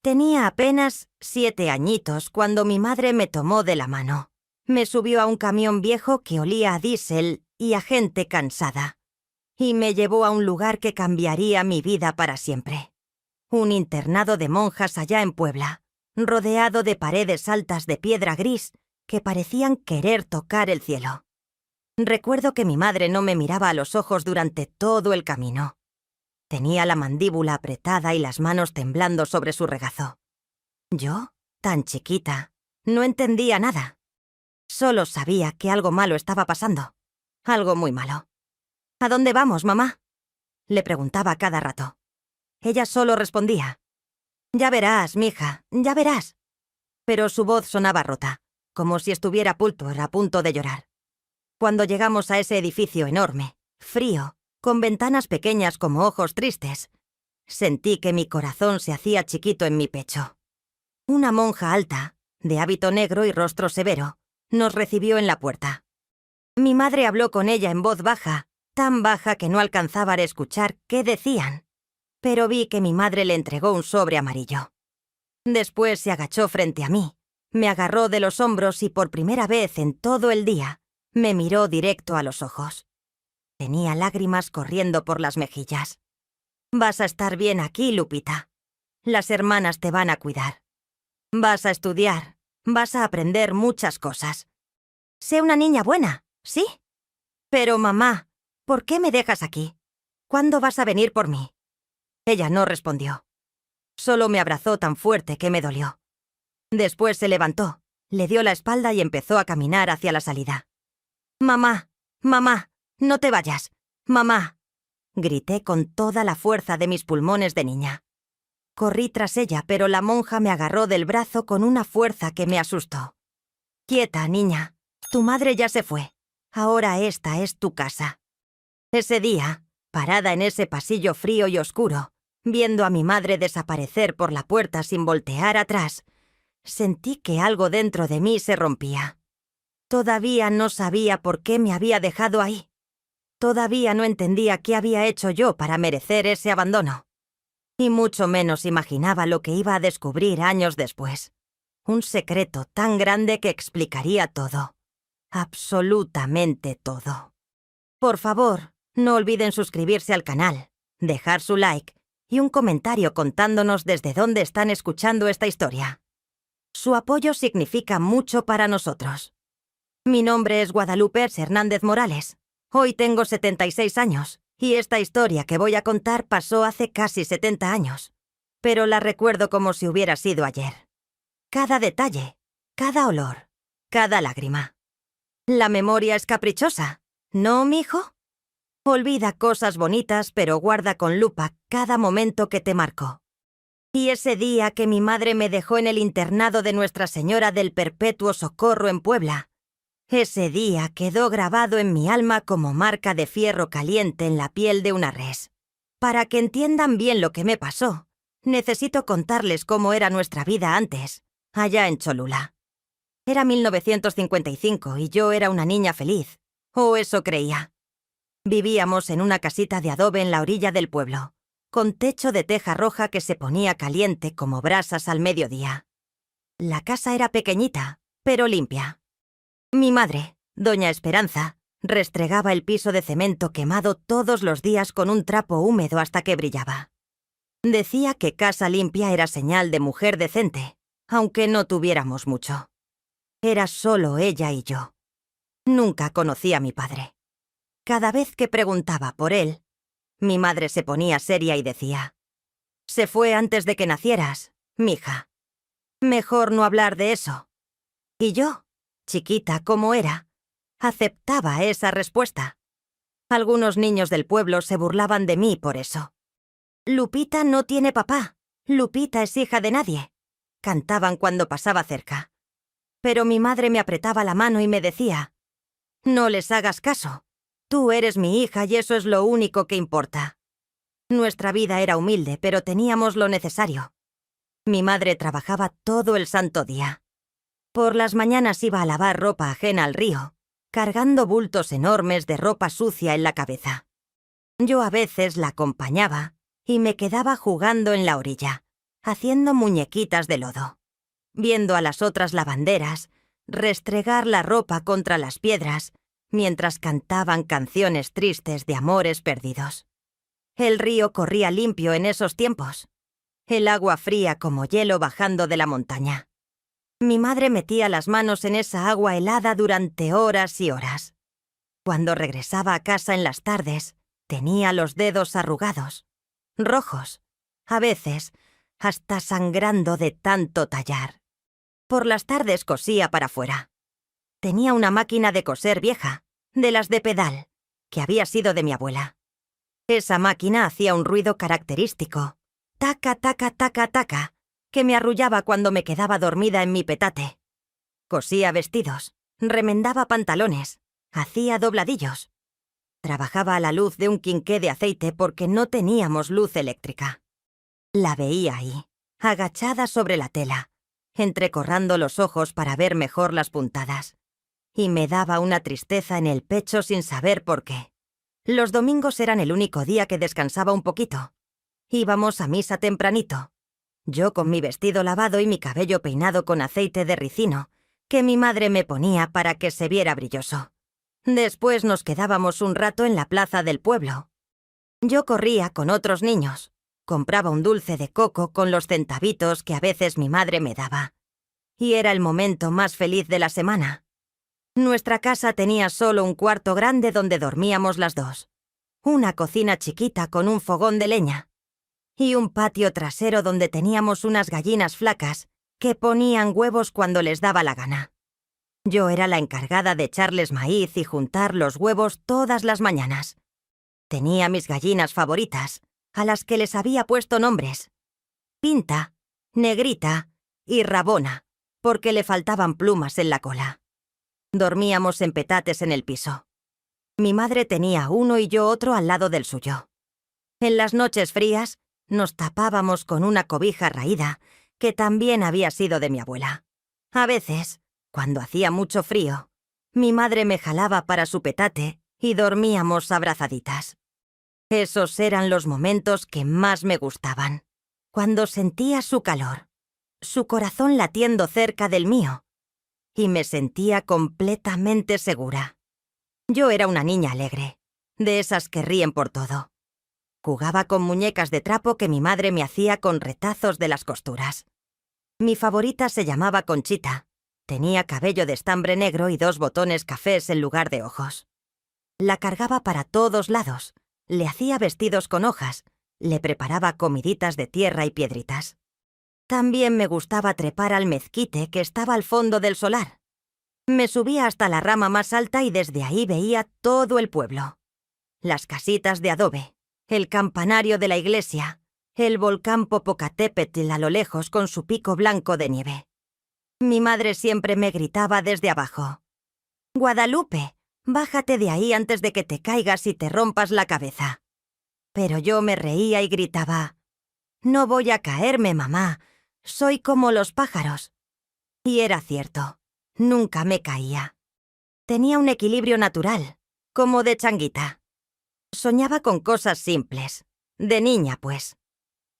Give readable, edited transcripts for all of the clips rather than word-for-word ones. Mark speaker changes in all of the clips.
Speaker 1: Tenía apenas 7 añitos cuando mi madre me tomó de la mano. Me subió a un camión viejo que olía a diésel y a gente cansada. Y me llevó a un lugar que cambiaría mi vida para siempre. Un internado de monjas allá en Puebla, rodeado de paredes altas de piedra gris que parecían querer tocar el cielo. Recuerdo que mi madre no me miraba a los ojos durante todo el camino. Tenía la mandíbula apretada y las manos temblando sobre su regazo. Yo, tan chiquita, no entendía nada. Solo sabía que algo malo estaba pasando. Algo muy malo. ¿A dónde vamos, mamá?, le preguntaba cada rato. Ella solo respondía: «Ya verás, mija, ya verás». Pero su voz sonaba rota, como si estuviera a punto de llorar. Cuando llegamos a ese edificio enorme, frío, con ventanas pequeñas como ojos tristes, sentí que mi corazón se hacía chiquito en mi pecho. Una monja alta, de hábito negro y rostro severo, nos recibió en la puerta. Mi madre habló con ella en voz baja, tan baja que no alcanzaba a escuchar qué decían, pero vi que mi madre le entregó un sobre amarillo. Después se agachó frente a mí, me agarró de los hombros y por primera vez en todo el día me miró directo a los ojos. Tenía lágrimas corriendo por las mejillas. «Vas a estar bien aquí, Lupita. Las hermanas te van a cuidar. Vas a estudiar, vas a aprender muchas cosas. Sé una niña buena, ¿sí? Pero mamá, ¿por qué me dejas aquí? ¿Cuándo vas a venir por mí?». Ella no respondió. Solo me abrazó tan fuerte que me dolió. Después se levantó, le dio la espalda y empezó a caminar hacia la salida. «Mamá, mamá, no te vayas. Mamá», grité con toda la fuerza de mis pulmones de niña. Corrí tras ella, pero la monja me agarró del brazo con una fuerza que me asustó. «Quieta, niña. Tu madre ya se fue. Ahora esta es tu casa». Ese día, parada en ese pasillo frío y oscuro, viendo a mi madre desaparecer por la puerta sin voltear atrás, sentí que algo dentro de mí se rompía. Todavía no sabía por qué me había dejado ahí. Todavía no entendía qué había hecho yo para merecer ese abandono. Y mucho menos imaginaba lo que iba a descubrir años después. Un secreto tan grande que explicaría todo. Absolutamente todo. Por favor, no olviden suscribirse al canal, dejar su like y un comentario contándonos desde dónde están escuchando esta historia. Su apoyo significa mucho para nosotros. Mi nombre es Guadalupe Hernández Morales. Hoy tengo 76 años, y esta historia que voy a contar pasó hace casi 70 años. Pero la recuerdo como si hubiera sido ayer. Cada detalle, cada olor, cada lágrima. La memoria es caprichosa, ¿no, mijo? Olvida cosas bonitas, pero guarda con lupa cada momento que te marcó. Y ese día que mi madre me dejó en el internado de Nuestra Señora del Perpetuo Socorro en Puebla, ese día quedó grabado en mi alma como marca de fierro caliente en la piel de una res. Para que entiendan bien lo que me pasó, necesito contarles cómo era nuestra vida antes, allá en Cholula. Era 1955 y yo era una niña feliz, o eso creía. Vivíamos en una casita de adobe en la orilla del pueblo, con techo de teja roja que se ponía caliente como brasas al mediodía. La casa era pequeñita, pero limpia. Mi madre, doña Esperanza, restregaba el piso de cemento quemado todos los días con un trapo húmedo hasta que brillaba. Decía que casa limpia era señal de mujer decente, aunque no tuviéramos mucho. Era solo ella y yo. Nunca conocí a mi padre. Cada vez que preguntaba por él, mi madre se ponía seria y decía: «Se fue antes de que nacieras, mija. Mejor no hablar de eso». Y yo, chiquita como era, aceptaba esa respuesta. Algunos niños del pueblo se burlaban de mí por eso. «Lupita no tiene papá. Lupita es hija de nadie», cantaban cuando pasaba cerca. Pero mi madre me apretaba la mano y me decía: «No les hagas caso. Tú eres mi hija y eso es lo único que importa». Nuestra vida era humilde, pero teníamos lo necesario. Mi madre trabajaba todo el santo día. Por las mañanas iba a lavar ropa ajena al río, cargando bultos enormes de ropa sucia en la cabeza. Yo a veces la acompañaba y me quedaba jugando en la orilla, haciendo muñequitas de lodo, viendo a las otras lavanderas restregar la ropa contra las piedras mientras cantaban canciones tristes de amores perdidos. El río corría limpio en esos tiempos, el agua fría como hielo bajando de la montaña. Mi madre metía las manos en esa agua helada durante horas y horas. Cuando regresaba a casa en las tardes, tenía los dedos arrugados, rojos, a veces hasta sangrando de tanto tallar. Por las tardes cosía para afuera. Tenía una máquina de coser vieja, de las de pedal, que había sido de mi abuela. Esa máquina hacía un ruido característico, taca, taca, taca, taca, que me arrullaba cuando me quedaba dormida en mi petate. Cosía vestidos, remendaba pantalones, hacía dobladillos. Trabajaba a la luz de un quinqué de aceite porque no teníamos luz eléctrica. La veía ahí, agachada sobre la tela, entrecorrando los ojos para ver mejor las puntadas. Y me daba una tristeza en el pecho sin saber por qué. Los domingos eran el único día que descansaba un poquito. Íbamos a misa tempranito. Yo con mi vestido lavado y mi cabello peinado con aceite de ricino, que mi madre me ponía para que se viera brilloso. Después nos quedábamos un rato en la plaza del pueblo. Yo corría con otros niños. Compraba un dulce de coco con los centavitos que a veces mi madre me daba. Y era el momento más feliz de la semana. Nuestra casa tenía solo un cuarto grande donde dormíamos las dos, una cocina chiquita con un fogón de leña y un patio trasero donde teníamos unas gallinas flacas que ponían huevos cuando les daba la gana. Yo era la encargada de echarles maíz y juntar los huevos todas las mañanas. Tenía mis gallinas favoritas, a las que les había puesto nombres: Pinta, Negrita y Rabona, porque le faltaban plumas en la cola. Dormíamos en petates en el piso. Mi madre tenía uno y yo otro al lado del suyo. En las noches frías nos tapábamos con una cobija raída que también había sido de mi abuela. A veces, cuando hacía mucho frío, mi madre me jalaba para su petate y dormíamos abrazaditas. Esos eran los momentos que más me gustaban, cuando sentía su calor, su corazón latiendo cerca del mío, y me sentía completamente segura. Yo era una niña alegre, de esas que ríen por todo. Jugaba con muñecas de trapo que mi madre me hacía con retazos de las costuras. Mi favorita se llamaba Conchita. Tenía cabello de estambre negro y 2 botones cafés en lugar de ojos. La cargaba para todos lados, le hacía vestidos con hojas, le preparaba comiditas de tierra y piedritas. También me gustaba trepar al mezquite que estaba al fondo del solar. Me subía hasta la rama más alta y desde ahí veía todo el pueblo. Las casitas de adobe, el campanario de la iglesia, el volcán Popocatépetl a lo lejos con su pico blanco de nieve. Mi madre siempre me gritaba desde abajo: «Guadalupe, bájate de ahí antes de que te caigas y te rompas la cabeza». Pero yo me reía y gritaba: «No voy a caerme, mamá. Soy como los pájaros». Y era cierto, nunca me caía. Tenía un equilibrio natural, como de changuita. Soñaba con cosas simples, de niña pues.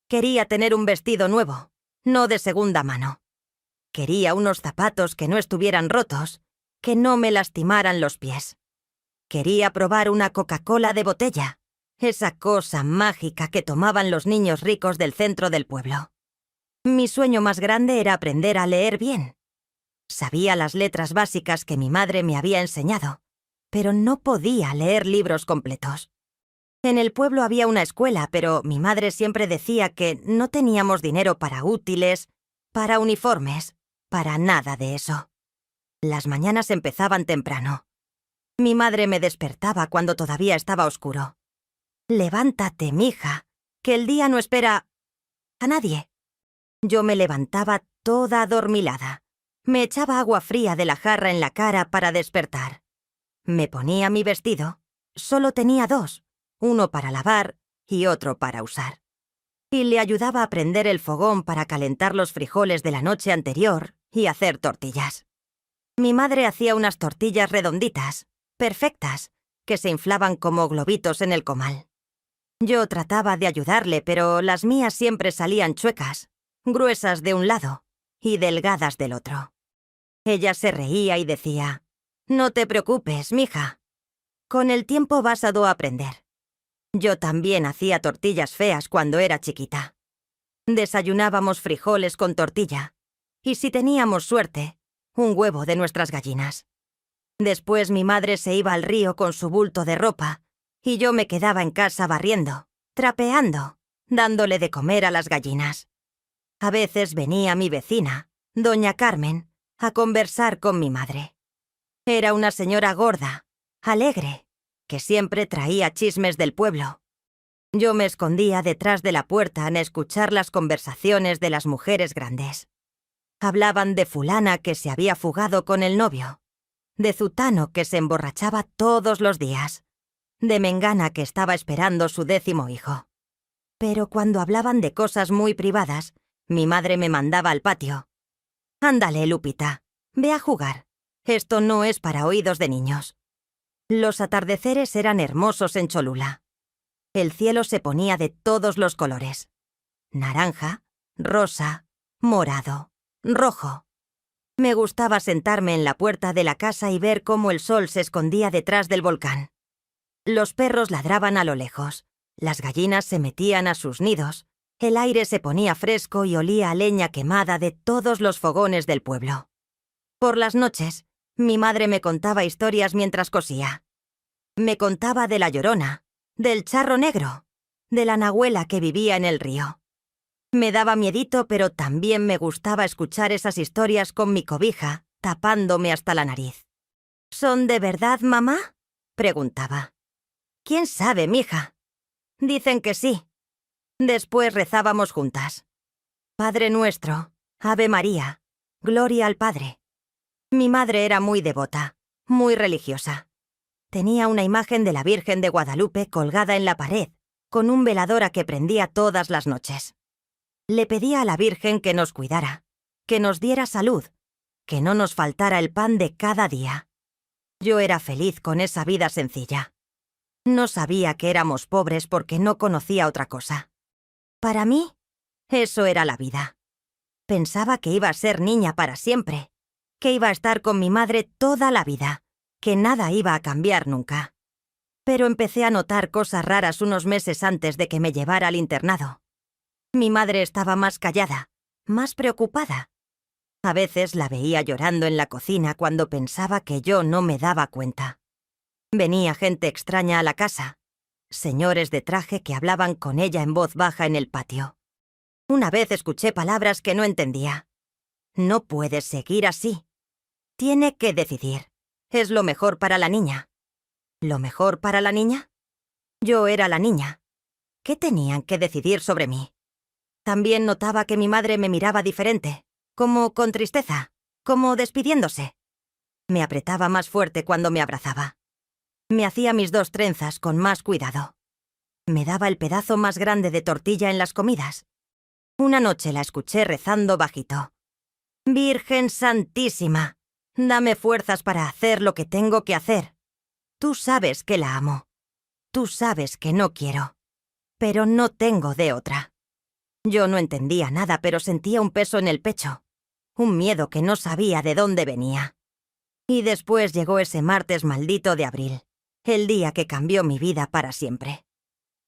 Speaker 1: Quería tener un vestido nuevo, no de segunda mano. Quería unos zapatos que no estuvieran rotos, que no me lastimaran los pies. Quería probar una Coca-Cola de botella, esa cosa mágica que tomaban los niños ricos del centro del pueblo. Mi sueño más grande era aprender a leer bien. Sabía las letras básicas que mi madre me había enseñado, pero no podía leer libros completos. En el pueblo había una escuela, pero mi madre siempre decía que no teníamos dinero para útiles, para uniformes, para nada de eso. Las mañanas empezaban temprano. Mi madre me despertaba cuando todavía estaba oscuro. «Levántate, mija, que el día no espera a nadie». Yo me levantaba toda adormilada. Me echaba agua fría de la jarra en la cara para despertar. Me ponía mi vestido. Solo tenía 2, uno para lavar y otro para usar. Y le ayudaba a prender el fogón para calentar los frijoles de la noche anterior y hacer tortillas. Mi madre hacía unas tortillas redonditas, perfectas, que se inflaban como globitos en el comal. Yo trataba de ayudarle, pero las mías siempre salían chuecas, gruesas de un lado y delgadas del otro. Ella se reía y decía: «No te preocupes, mija. Con el tiempo vas a aprender». Yo también hacía tortillas feas cuando era chiquita. Desayunábamos frijoles con tortilla y, si teníamos suerte, un huevo de nuestras gallinas. Después mi madre se iba al río con su bulto de ropa y yo me quedaba en casa barriendo, trapeando, dándole de comer a las gallinas. A veces venía mi vecina, doña Carmen, a conversar con mi madre. Era una señora gorda, alegre, que siempre traía chismes del pueblo. Yo me escondía detrás de la puerta a escuchar las conversaciones de las mujeres grandes. Hablaban de fulana que se había fugado con el novio, de zutano que se emborrachaba todos los días, de mengana que estaba esperando su 10º hijo. Pero cuando hablaban de cosas muy privadas, mi madre me mandaba al patio. «Ándale, Lupita, ve a jugar. Esto no es para oídos de niños». Los atardeceres eran hermosos en Cholula. El cielo se ponía de todos los colores: naranja, rosa, morado, rojo. Me gustaba sentarme en la puerta de la casa y ver cómo el sol se escondía detrás del volcán. Los perros ladraban a lo lejos, las gallinas se metían a sus nidos, el aire se ponía fresco y olía a leña quemada de todos los fogones del pueblo. Por las noches, mi madre me contaba historias mientras cosía. Me contaba de la Llorona, del charro negro, de la nahuela que vivía en el río. Me daba miedito, pero también me gustaba escuchar esas historias con mi cobija, tapándome hasta la nariz. «¿Son de verdad, mamá?», preguntaba. «¿Quién sabe, mija? Dicen que sí». Después rezábamos juntas: «Padre nuestro, Ave María, gloria al Padre». Mi madre era muy devota, muy religiosa. Tenía una imagen de la Virgen de Guadalupe colgada en la pared, con un velador a que prendía todas las noches. Le pedía a la Virgen que nos cuidara, que nos diera salud, que no nos faltara el pan de cada día. Yo era feliz con esa vida sencilla. No sabía que éramos pobres porque no conocía otra cosa. Para mí, eso era la vida. Pensaba que iba a ser niña para siempre, que iba a estar con mi madre toda la vida, que nada iba a cambiar nunca. Pero empecé a notar cosas raras unos meses antes de que me llevara al internado. Mi madre estaba más callada, más preocupada. A veces la veía llorando en la cocina cuando pensaba que yo no me daba cuenta. Venía gente extraña a la casa, señores de traje que hablaban con ella en voz baja en el patio. Una vez escuché palabras que no entendía. «No puedes seguir así. Tiene que decidir. Es lo mejor para la niña». ¿Lo mejor para la niña? Yo era la niña. ¿Qué tenían que decidir sobre mí? También notaba que mi madre me miraba diferente, como con tristeza, como despidiéndose. Me apretaba más fuerte cuando me abrazaba. Me hacía mis 2 trenzas con más cuidado. Me daba el pedazo más grande de tortilla en las comidas. Una noche la escuché rezando bajito: «Virgen Santísima, dame fuerzas para hacer lo que tengo que hacer. Tú sabes que la amo. Tú sabes que no quiero. Pero no tengo de otra». Yo no entendía nada, pero sentía un peso en el pecho, un miedo que no sabía de dónde venía. Y después llegó ese martes maldito de abril, el día que cambió mi vida para siempre.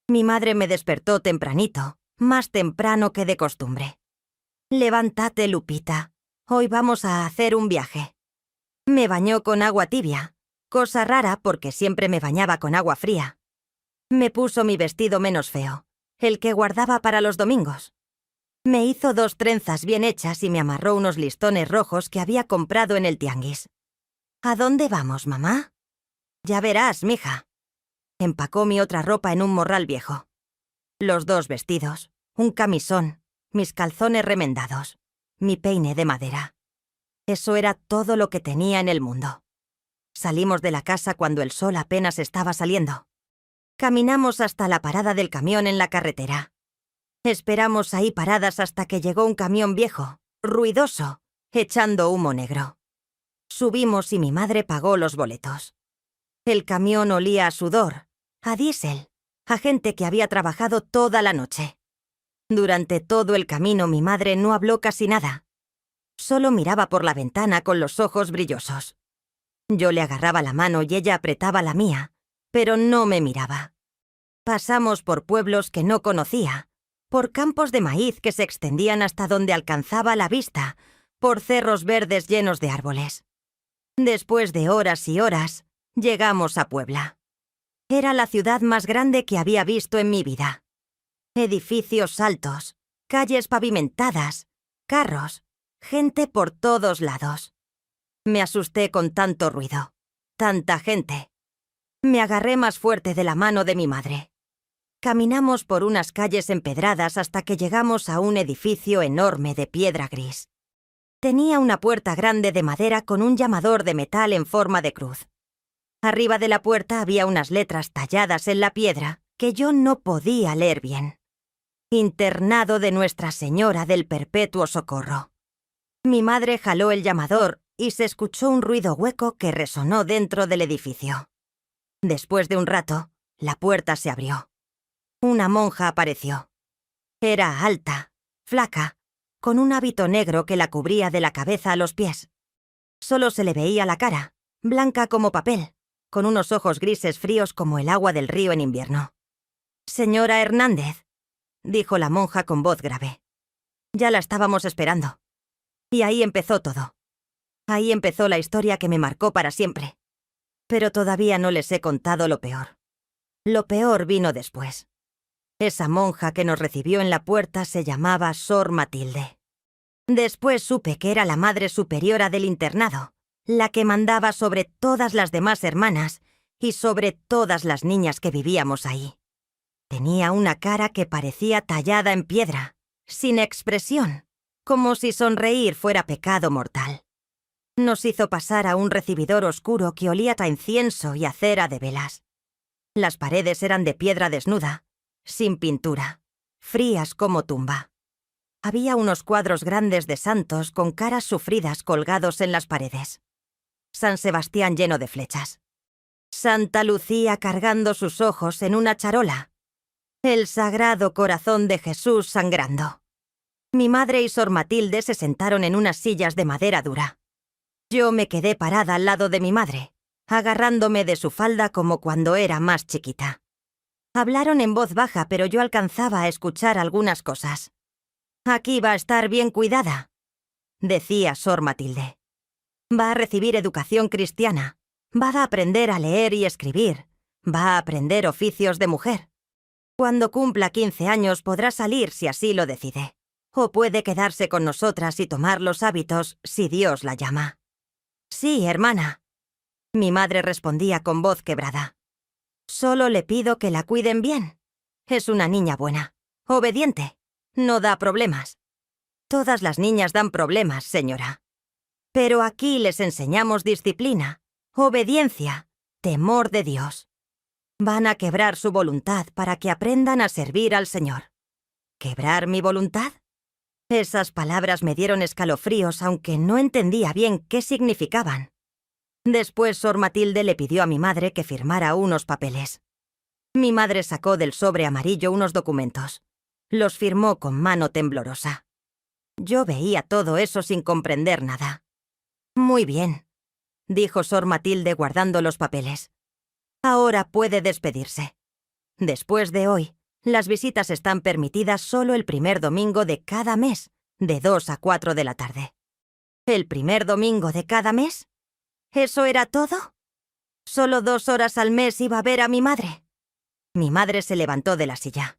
Speaker 1: Mi madre me despertó tempranito, más temprano que de costumbre. «Levántate, Lupita, hoy vamos a hacer un viaje». Me bañó con agua tibia, cosa rara porque siempre me bañaba con agua fría. Me puso mi vestido menos feo, el que guardaba para los domingos. Me hizo 2 trenzas bien hechas y me amarró unos listones rojos que había comprado en el tianguis. «¿A dónde vamos, mamá?» «Ya verás, mija». Empacó mi otra ropa en un morral viejo. Los 2 vestidos, un camisón, mis calzones remendados, mi peine de madera. Eso era todo lo que tenía en el mundo. Salimos de la casa cuando el sol apenas estaba saliendo. Caminamos hasta la parada del camión en la carretera. Esperamos ahí paradas hasta que llegó un camión viejo, ruidoso, echando humo negro. Subimos y mi madre pagó los boletos. El camión olía a sudor, a diésel, a gente que había trabajado toda la noche. Durante todo el camino mi madre no habló casi nada. Solo miraba por la ventana con los ojos brillosos. Yo le agarraba la mano y ella apretaba la mía, pero no me miraba. Pasamos por pueblos que no conocía, por campos de maíz que se extendían hasta donde alcanzaba la vista, por cerros verdes llenos de árboles. Después de horas y horas, llegamos a Puebla. Era la ciudad más grande que había visto en mi vida. Edificios altos, calles pavimentadas, carros, gente por todos lados. Me asusté con tanto ruido, tanta gente. Me agarré más fuerte de la mano de mi madre. Caminamos por unas calles empedradas hasta que llegamos a un edificio enorme de piedra gris. Tenía una puerta grande de madera con un llamador de metal en forma de cruz. Arriba de la puerta había unas letras talladas en la piedra que yo no podía leer bien. Internado de Nuestra Señora del Perpetuo Socorro. Mi madre jaló el llamador y se escuchó un ruido hueco que resonó dentro del edificio. Después de un rato, la puerta se abrió. Una monja apareció. Era alta, flaca, con un hábito negro que la cubría de la cabeza a los pies. Solo se le veía la cara, blanca como papel, con unos ojos grises fríos como el agua del río en invierno. «Señora Hernández», dijo la monja con voz grave. Ya la estábamos esperando. Y ahí empezó todo. Ahí empezó la historia que me marcó para siempre. Pero todavía no les he contado lo peor. Lo peor vino después. Esa monja que nos recibió en la puerta se llamaba Sor Matilde. Después supe que era la madre superiora del internado, la que mandaba sobre todas las demás hermanas y sobre todas las niñas que vivíamos ahí. Tenía una cara que parecía tallada en piedra, sin expresión, como si sonreír fuera pecado mortal. Nos hizo pasar a un recibidor oscuro que olía a incienso y a cera de velas. Las paredes eran de piedra desnuda, sin pintura, frías como tumba. Había unos cuadros grandes de santos con caras sufridas colgados en las paredes. San Sebastián lleno de flechas. Santa Lucía cargando sus ojos en una charola. El Sagrado Corazón de Jesús sangrando. Mi madre y Sor Matilde se sentaron en unas sillas de madera dura. Yo me quedé parada al lado de mi madre, agarrándome de su falda como cuando era más chiquita. Hablaron en voz baja, pero yo alcanzaba a escuchar algunas cosas. «Aquí va a estar bien cuidada», decía Sor Matilde. «Va a recibir educación cristiana, va a aprender a leer y escribir, va a aprender oficios de mujer. Cuando cumpla 15 años podrá salir si así lo decide, o puede quedarse con nosotras y tomar los hábitos si Dios la llama». «Sí, hermana», mi madre respondía con voz quebrada. «Solo le pido que la cuiden bien. Es una niña buena, obediente, no da problemas. Todas las niñas dan problemas, señora. Pero aquí les enseñamos disciplina, obediencia, temor de Dios. Van a quebrar su voluntad para que aprendan a servir al Señor». ¿Quebrar mi voluntad? Esas palabras me dieron escalofríos, aunque no entendía bien qué significaban. Después Sor Matilde le pidió a mi madre que firmara unos papeles. Mi madre sacó del sobre amarillo unos documentos. Los firmó con mano temblorosa. Yo veía todo eso sin comprender nada. «Muy bien», dijo Sor Matilde guardando los papeles. «Ahora puede despedirse. Después de hoy, las visitas están permitidas solo el primer domingo de cada mes, de 2 a 4 de la tarde». ¿El primer domingo de cada mes? ¿Eso era todo? ¿Solo 2 horas al mes iba a ver a mi madre? Mi madre se levantó de la silla.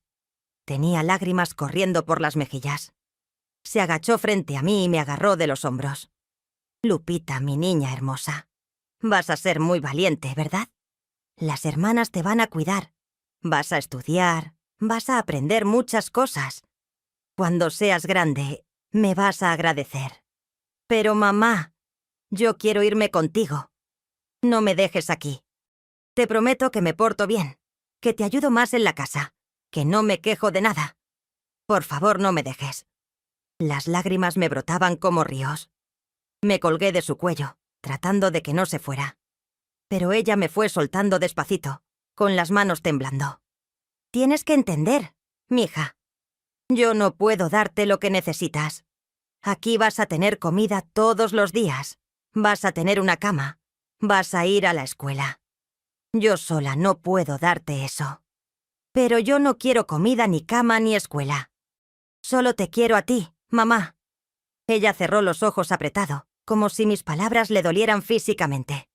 Speaker 1: Tenía lágrimas corriendo por las mejillas. Se agachó frente a mí y me agarró de los hombros. «Lupita, mi niña hermosa, vas a ser muy valiente, ¿verdad? Las hermanas te van a cuidar. Vas a estudiar, vas a aprender muchas cosas. Cuando seas grande, me vas a agradecer. Pero mamá, yo quiero irme contigo. No me dejes aquí. Te prometo que me porto bien, que te ayudo más en la casa, que no me quejo de nada. Por favor, no me dejes». Las lágrimas me brotaban como ríos. Me colgué de su cuello, tratando de que no se fuera. Pero ella me fue soltando despacito, con las manos temblando. «Tienes que entender, mija. Yo no puedo darte lo que necesitas. Aquí vas a tener comida todos los días. Vas a tener una cama. Vas a ir a la escuela. Yo sola no puedo darte eso. Pero yo no quiero comida, ni cama, ni escuela. Solo te quiero a ti, mamá. Ella cerró los ojos apretado, como si mis palabras le dolieran físicamente.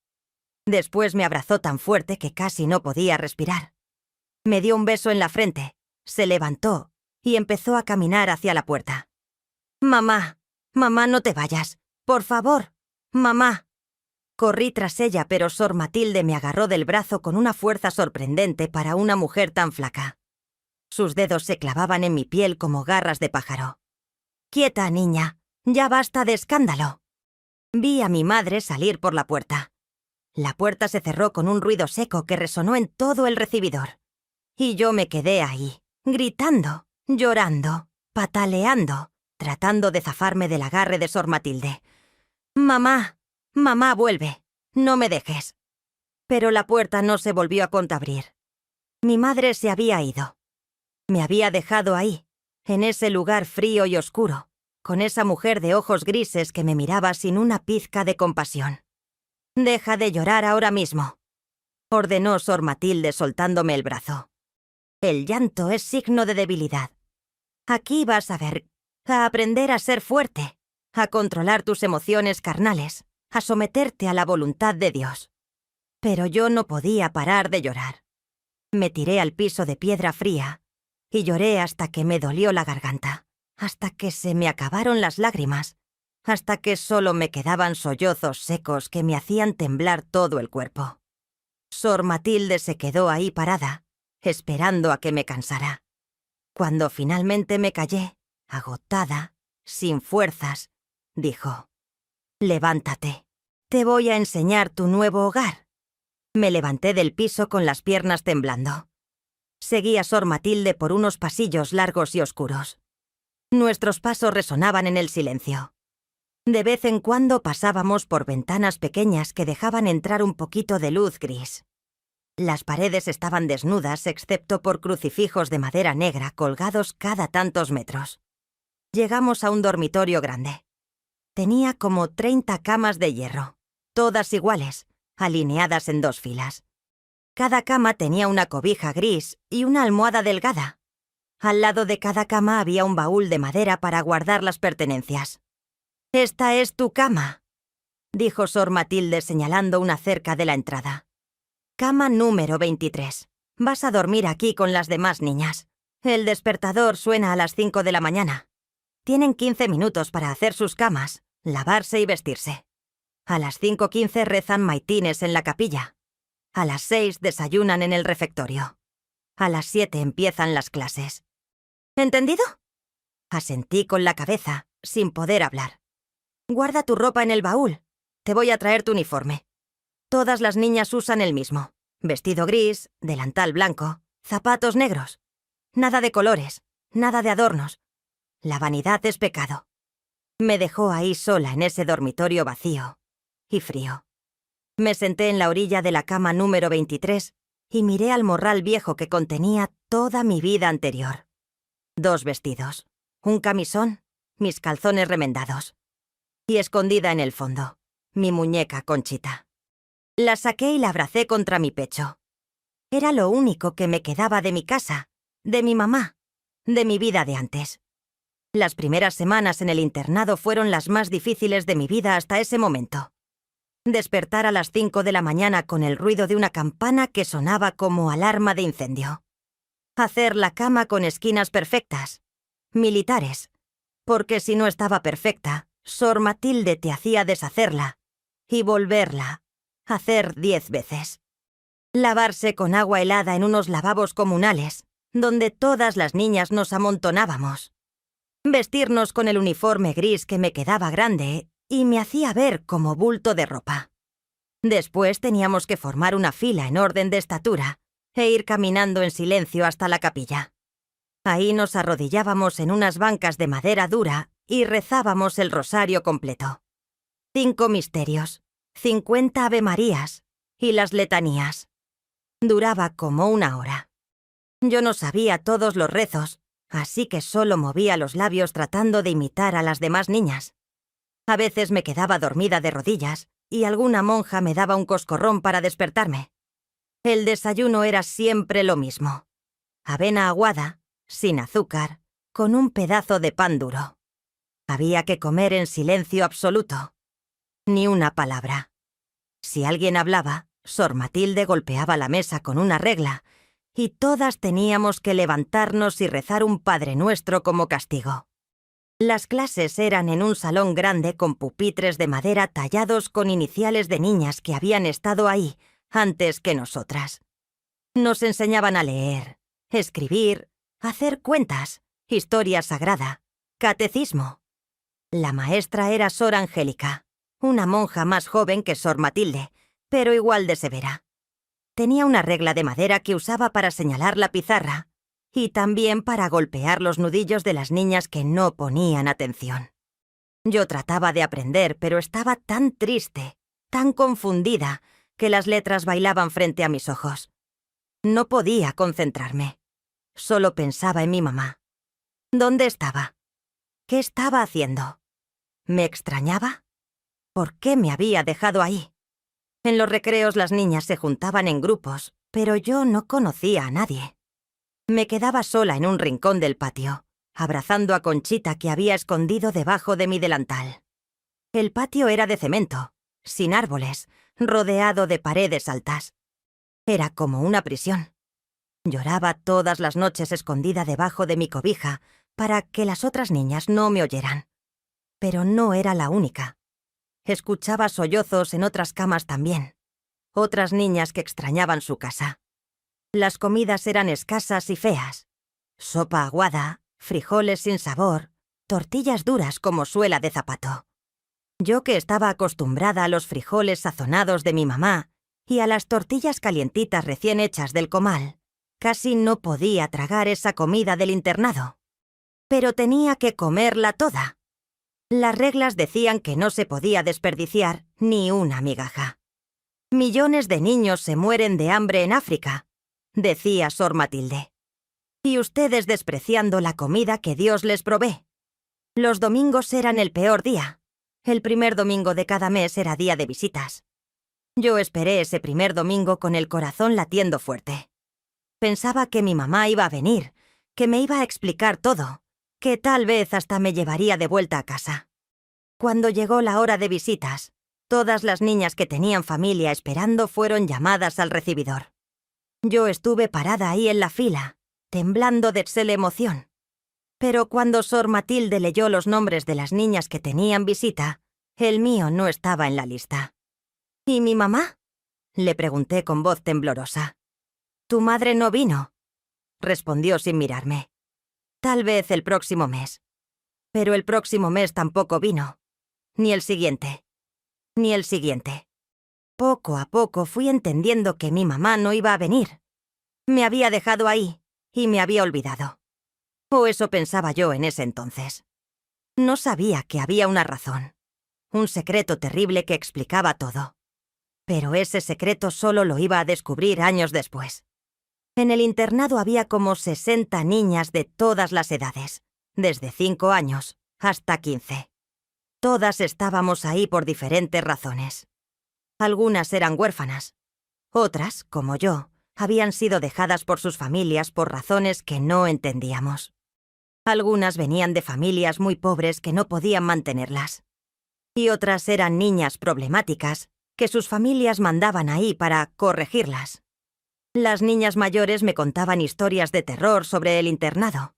Speaker 1: Después me abrazó tan fuerte que casi no podía respirar. Me dio un beso en la frente, se levantó y empezó a caminar hacia la puerta. «Mamá, mamá, no te vayas. Por favor, mamá». Corrí tras ella, pero Sor Matilde me agarró del brazo con una fuerza sorprendente para una mujer tan flaca. Sus dedos se clavaban en mi piel como garras de pájaro. «Quieta, niña, ya basta de escándalo». Vi a mi madre salir por la puerta. La puerta se cerró con un ruido seco que resonó en todo el recibidor. Y yo me quedé ahí, gritando, llorando, pataleando, tratando de zafarme del agarre de Sor Matilde. «Mamá, mamá, vuelve, no me dejes». Pero la puerta no se volvió a contrabrir. Mi madre se había ido. Me había dejado ahí, en ese lugar frío y oscuro, con esa mujer de ojos grises que me miraba sin una pizca de compasión. «Deja de llorar ahora mismo», ordenó Sor Matilde soltándome el brazo. «El llanto es signo de debilidad. Aquí vas a ver, a aprender a ser fuerte, a controlar tus emociones carnales, a someterte a la voluntad de Dios». Pero yo no podía parar de llorar. Me tiré al piso de piedra fría y lloré hasta que me dolió la garganta, hasta que se me acabaron las lágrimas, hasta que solo me quedaban sollozos secos que me hacían temblar todo el cuerpo. Sor Matilde se quedó ahí parada, esperando a que me cansara. Cuando finalmente me callé, agotada, sin fuerzas, dijo: «Levántate, te voy a enseñar tu nuevo hogar». Me levanté del piso con las piernas temblando. Seguí a Sor Matilde por unos pasillos largos y oscuros. Nuestros pasos resonaban en el silencio. De vez en cuando pasábamos por ventanas pequeñas que dejaban entrar un poquito de luz gris. Las paredes estaban desnudas excepto por crucifijos de madera negra colgados cada tantos metros. Llegamos a un dormitorio grande. Tenía como 30 camas de hierro, todas iguales, alineadas en 2 filas. Cada cama tenía una cobija gris y una almohada delgada. Al lado de cada cama había un baúl de madera para guardar las pertenencias. «Esta es tu cama», dijo Sor Matilde señalando una cerca de la entrada. «Cama número 23. Vas a dormir aquí con las demás niñas. El despertador suena a las 5 de la mañana. Tienen 15 minutos para hacer sus camas, lavarse y vestirse. A las 5:15 rezan maitines en la capilla. A las 6 desayunan en el refectorio. A las 7 empiezan las clases». «¿Entendido?». Asentí con la cabeza, sin poder hablar. «Guarda tu ropa en el baúl. Te voy a traer tu uniforme. Todas las niñas usan el mismo. Vestido gris, delantal blanco, zapatos negros. Nada de colores, nada de adornos. La vanidad es pecado». Me dejó ahí sola en ese dormitorio vacío y frío. Me senté en la orilla de la cama número 23 y miré al morral viejo que contenía toda mi vida anterior. 2 vestidos, un camisón, mis calzones remendados. Y escondida en el fondo, mi muñeca Conchita. La saqué y la abracé contra mi pecho. Era lo único que me quedaba de mi casa, de mi mamá, de mi vida de antes. Las primeras semanas en el internado fueron las más difíciles de mi vida hasta ese momento. Despertar a las 5 de la mañana con el ruido de una campana que sonaba como alarma de incendio. Hacer la cama con esquinas perfectas, militares, porque si no estaba perfecta, Sor Matilde te hacía deshacerla y volverla a hacer 10 veces. Lavarse con agua helada en unos lavabos comunales, donde todas las niñas nos amontonábamos. Vestirnos con el uniforme gris que me quedaba grande y me hacía ver como bulto de ropa. Después teníamos que formar una fila en orden de estatura e ir caminando en silencio hasta la capilla. Ahí nos arrodillábamos en unas bancas de madera dura y rezábamos el rosario completo. 5 misterios, 50 avemarías y las letanías. Duraba como 1 hora. Yo no sabía todos los rezos, así que solo movía los labios tratando de imitar a las demás niñas. A veces me quedaba dormida de rodillas y alguna monja me daba un coscorrón para despertarme. El desayuno era siempre lo mismo: avena aguada, sin azúcar, con un pedazo de pan duro. Había que comer en silencio absoluto. Ni una palabra. Si alguien hablaba, Sor Matilde golpeaba la mesa con una regla y todas teníamos que levantarnos y rezar un Padre Nuestro como castigo. Las clases eran en un salón grande con pupitres de madera tallados con iniciales de niñas que habían estado ahí antes que nosotras. Nos enseñaban a leer, escribir, hacer cuentas, historia sagrada, catecismo. La maestra era Sor Angélica, una monja más joven que Sor Matilde, pero igual de severa. Tenía una regla de madera que usaba para señalar la pizarra y también para golpear los nudillos de las niñas que no ponían atención. Yo trataba de aprender, pero estaba tan triste, tan confundida, que las letras bailaban frente a mis ojos. No podía concentrarme. Solo pensaba en mi mamá. ¿Dónde estaba? ¿Qué estaba haciendo? ¿Me extrañaba? ¿Por qué me había dejado ahí? En los recreos las niñas se juntaban en grupos, pero yo no conocía a nadie. Me quedaba sola en un rincón del patio, abrazando a Conchita que había escondido debajo de mi delantal. El patio era de cemento, sin árboles, rodeado de paredes altas. Era como una prisión. Lloraba todas las noches escondida debajo de mi cobija para que las otras niñas no me oyeran. Pero no era la única. Escuchaba sollozos en otras camas también. Otras niñas que extrañaban su casa. Las comidas eran escasas y feas. Sopa aguada, frijoles sin sabor, tortillas duras como suela de zapato. Yo que estaba acostumbrada a los frijoles sazonados de mi mamá y a las tortillas calientitas recién hechas del comal, casi no podía tragar esa comida del internado. Pero tenía que comerla toda. Las reglas decían que no se podía desperdiciar ni una migaja. Millones de niños se mueren de hambre en África, decía Sor Matilde. Y ustedes despreciando la comida que Dios les provee. Los domingos eran el peor día. El primer domingo de cada mes era día de visitas. Yo esperé ese primer domingo con el corazón latiendo fuerte. Pensaba que mi mamá iba a venir, que me iba a explicar todo, que tal vez hasta me llevaría de vuelta a casa. Cuando llegó la hora de visitas, todas las niñas que tenían familia esperando fueron llamadas al recibidor. Yo estuve parada ahí en la fila, temblando de la emoción. Pero cuando Sor Matilde leyó los nombres de las niñas que tenían visita, el mío no estaba en la lista. ¿Y mi mamá?, le pregunté con voz temblorosa. «¿Tu madre no vino?», respondió sin mirarme. «Tal vez el próximo mes». Pero el próximo mes tampoco vino. Ni el siguiente. Ni el siguiente. Poco a poco fui entendiendo que mi mamá no iba a venir. Me había dejado ahí y me había olvidado. O eso pensaba yo en ese entonces. No sabía que había una razón. Un secreto terrible que explicaba todo. Pero ese secreto solo lo iba a descubrir años después. En el internado había como 60 niñas de todas las edades, desde 5 años hasta 15. Todas estábamos ahí por diferentes razones. Algunas eran huérfanas. Otras, como yo, habían sido dejadas por sus familias por razones que no entendíamos. Algunas venían de familias muy pobres que no podían mantenerlas. Y otras eran niñas problemáticas que sus familias mandaban ahí para corregirlas. Las niñas mayores me contaban historias de terror sobre el internado.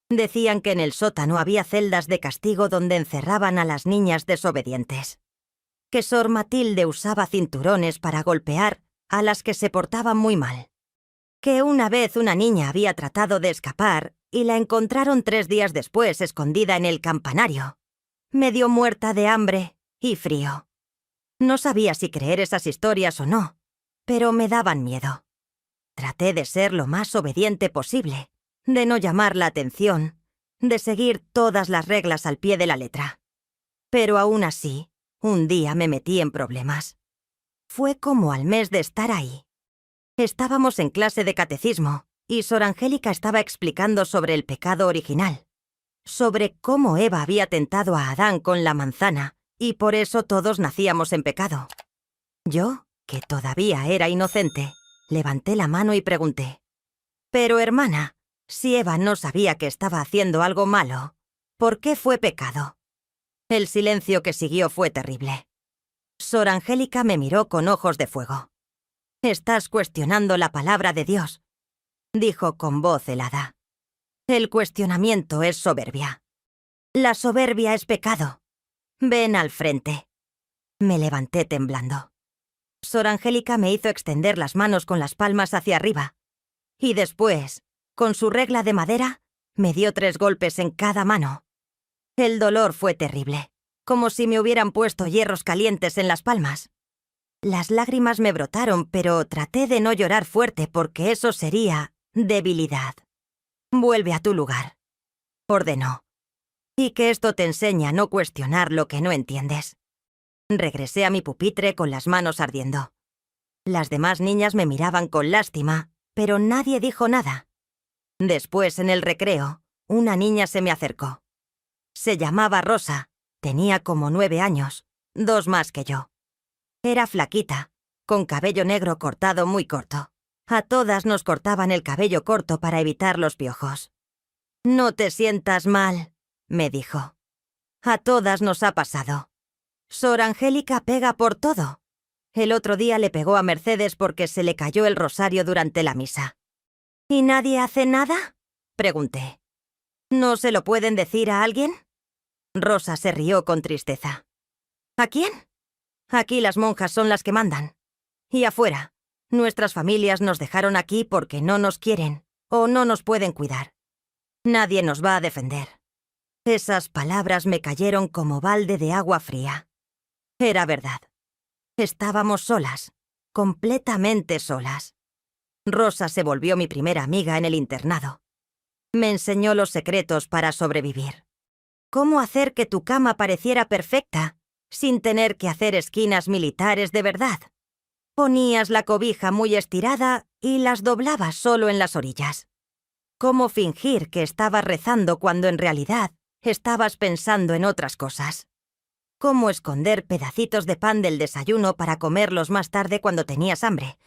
Speaker 1: Decían que en el sótano había celdas de castigo donde encerraban a las niñas desobedientes. Que Sor Matilde usaba cinturones para golpear a las que se portaban muy mal. Que una vez una niña había tratado de escapar y la encontraron 3 días después escondida en el campanario, medio muerta de hambre y frío. No sabía si creer esas historias o no, pero me daban miedo. Traté de ser lo más obediente posible, de no llamar la atención, de seguir todas las reglas al pie de la letra. Pero aún así, un día me metí en problemas. Fue como al mes de estar ahí. Estábamos en clase de catecismo y Sor Angélica estaba explicando sobre el pecado original, sobre cómo Eva había tentado a Adán con la manzana, y por eso todos nacíamos en pecado. Yo, que todavía era inocente, levanté la mano y pregunté: «Pero, hermana, si Eva no sabía que estaba haciendo algo malo, ¿por qué fue pecado?». El silencio que siguió fue terrible. Sor Angélica me miró con ojos de fuego. «Estás cuestionando la palabra de Dios», dijo con voz helada. «El cuestionamiento es soberbia. La soberbia es pecado. Ven al frente». Me levanté temblando. Sor Angélica me hizo extender las manos con las palmas hacia arriba, y después, con su regla de madera, me dio 3 golpes en cada mano. El dolor fue terrible, como si me hubieran puesto hierros calientes en las palmas. Las lágrimas me brotaron, pero traté de no llorar fuerte porque eso sería debilidad. «Vuelve a tu lugar», ordenó. «Y que esto te enseñe a no cuestionar lo que no entiendes». Regresé a mi pupitre con las manos ardiendo. Las demás niñas me miraban con lástima, pero nadie dijo nada. Después, en el recreo, una niña se me acercó. Se llamaba Rosa, tenía como 9 años, 2 más que yo. Era flaquita, con cabello negro cortado muy corto. A todas nos cortaban el cabello corto para evitar los piojos. «No te sientas mal», me dijo. «A todas nos ha pasado. Sor Angélica pega por todo. El otro día le pegó a Mercedes porque se le cayó el rosario durante la misa». «¿Y nadie hace nada?», pregunté. «¿No se lo pueden decir a alguien?». Rosa se rió con tristeza. «¿A quién? Aquí las monjas son las que mandan. Y afuera, nuestras familias nos dejaron aquí porque no nos quieren o no nos pueden cuidar. Nadie nos va a defender». Esas palabras me cayeron como balde de agua fría. Era verdad. Estábamos solas, completamente solas. Rosa se volvió mi primera amiga en el internado. Me enseñó los secretos para sobrevivir. Cómo hacer que tu cama pareciera perfecta, sin tener que hacer esquinas militares de verdad. Ponías la cobija muy estirada y las doblabas solo en las orillas. Cómo fingir que estabas rezando cuando en realidad estabas pensando en otras cosas. Cómo esconder pedacitos de pan del desayuno para comerlos más tarde cuando tenías hambre.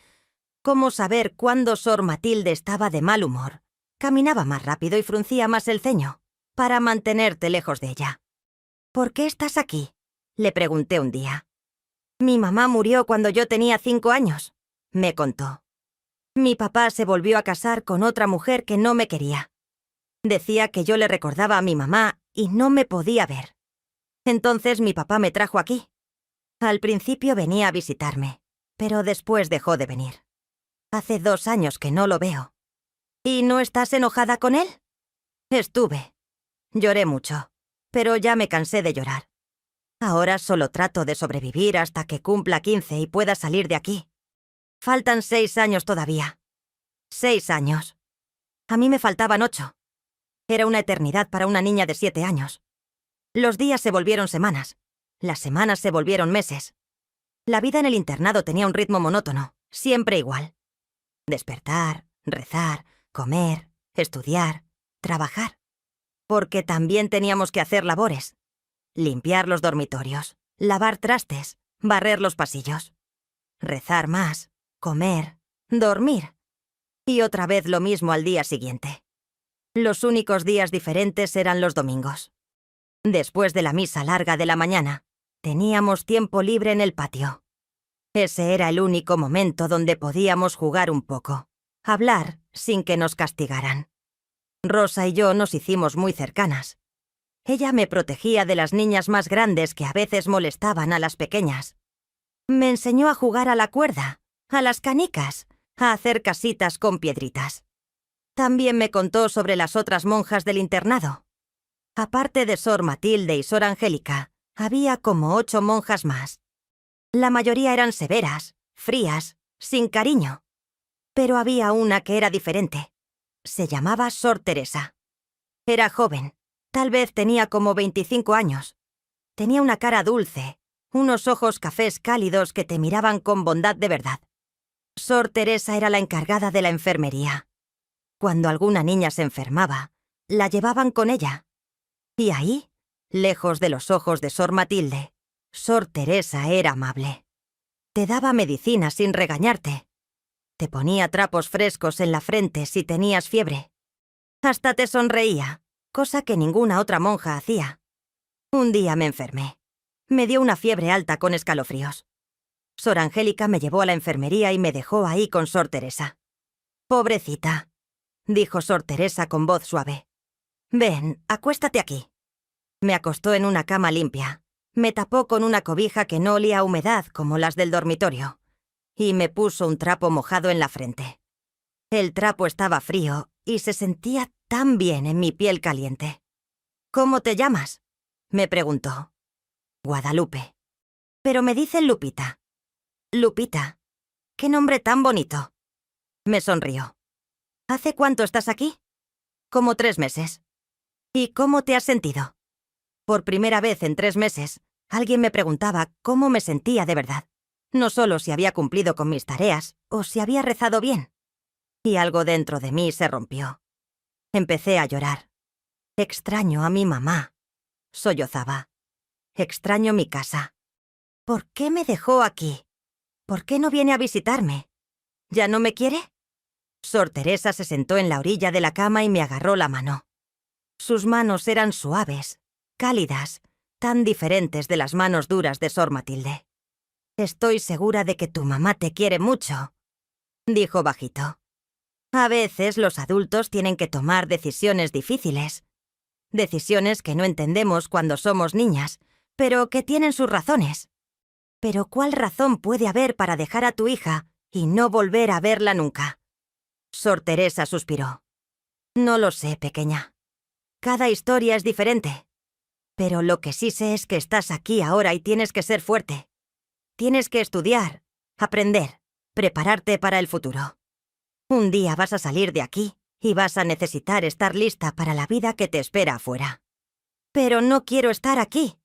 Speaker 1: Cómo saber cuándo Sor Matilde estaba de mal humor. Caminaba más rápido y fruncía más el ceño, para mantenerte lejos de ella. «¿Por qué estás aquí?», le pregunté un día. «Mi mamá murió cuando yo tenía 5 años», me contó. «Mi papá se volvió a casar con otra mujer que no me quería. Decía que yo le recordaba a mi mamá y no me podía ver. Entonces mi papá me trajo aquí. Al principio venía a visitarme, pero después dejó de venir. Hace 2 años que no lo veo». «¿Y no estás enojada con él?». «Estuve. Lloré mucho, pero ya me cansé de llorar. Ahora solo trato de sobrevivir hasta que cumpla 15 y pueda salir de aquí. Faltan 6 años todavía. 6 años. A mí me faltaban 8. Era una eternidad para una niña de 7 años. Los días se volvieron semanas. Las semanas se volvieron meses. La vida en el internado tenía un ritmo monótono, siempre igual. Despertar, rezar, comer, estudiar, trabajar. Porque también teníamos que hacer labores. Limpiar los dormitorios, lavar trastes, barrer los pasillos. Rezar más, comer, dormir. Y otra vez lo mismo al día siguiente. Los únicos días diferentes eran los domingos. Después de la misa larga de la mañana, teníamos tiempo libre en el patio. Ese era el único momento donde podíamos jugar un poco, hablar sin que nos castigaran. Rosa y yo nos hicimos muy cercanas. Ella me protegía de las niñas más grandes que a veces molestaban a las pequeñas. Me enseñó a jugar a la cuerda, a las canicas, a hacer casitas con piedritas. También me contó sobre las otras monjas del internado. Aparte de Sor Matilde y Sor Angélica, había como 8 monjas más. La mayoría eran severas, frías, sin cariño. Pero había una que era diferente. Se llamaba Sor Teresa. Era joven, tal vez tenía como 25 años. Tenía una cara dulce, unos ojos cafés cálidos que te miraban con bondad de verdad. Sor Teresa era la encargada de la enfermería. Cuando alguna niña se enfermaba, la llevaban con ella. Y ahí, lejos de los ojos de Sor Matilde, Sor Teresa era amable. Te daba medicina sin regañarte. Te ponía trapos frescos en la frente si tenías fiebre. Hasta te sonreía, cosa que ninguna otra monja hacía. Un día me enfermé. Me dio una fiebre alta con escalofríos. Sor Angélica me llevó a la enfermería y me dejó ahí con Sor Teresa. «Pobrecita», dijo Sor Teresa con voz suave. «Ven, acuéstate aquí». Me acostó en una cama limpia. Me tapó con una cobija que no olía a humedad como las del dormitorio. Y me puso un trapo mojado en la frente. El trapo estaba frío y se sentía tan bien en mi piel caliente. «¿Cómo te llamas?», me preguntó. «Guadalupe». «Pero me dicen Lupita». «Lupita. Qué nombre tan bonito». Me sonrió. «¿Hace cuánto estás aquí?» «Como 3 meses». «¿Y cómo te has sentido?» Por primera vez en 3 meses, alguien me preguntaba cómo me sentía de verdad. No solo si había cumplido con mis tareas o si había rezado bien. Y algo dentro de mí se rompió. Empecé a llorar. «Extraño a mi mamá», sollozaba. «Extraño mi casa. ¿Por qué me dejó aquí? ¿Por qué no viene a visitarme? ¿Ya no me quiere?» Sor Teresa se sentó en la orilla de la cama y me agarró la mano. Sus manos eran suaves, cálidas, tan diferentes de las manos duras de Sor Matilde. «Estoy segura de que tu mamá te quiere mucho», dijo bajito. «A veces los adultos tienen que tomar decisiones difíciles. Decisiones que no entendemos cuando somos niñas, pero que tienen sus razones. Pero ¿cuál razón puede haber para dejar a tu hija y no volver a verla nunca?» Sor Teresa suspiró. «No lo sé, pequeña. Cada historia es diferente. Pero lo que sí sé es que estás aquí ahora y tienes que ser fuerte. Tienes que estudiar, aprender, prepararte para el futuro. Un día vas a salir de aquí y vas a necesitar estar lista para la vida que te espera afuera». «Pero no quiero estar aquí.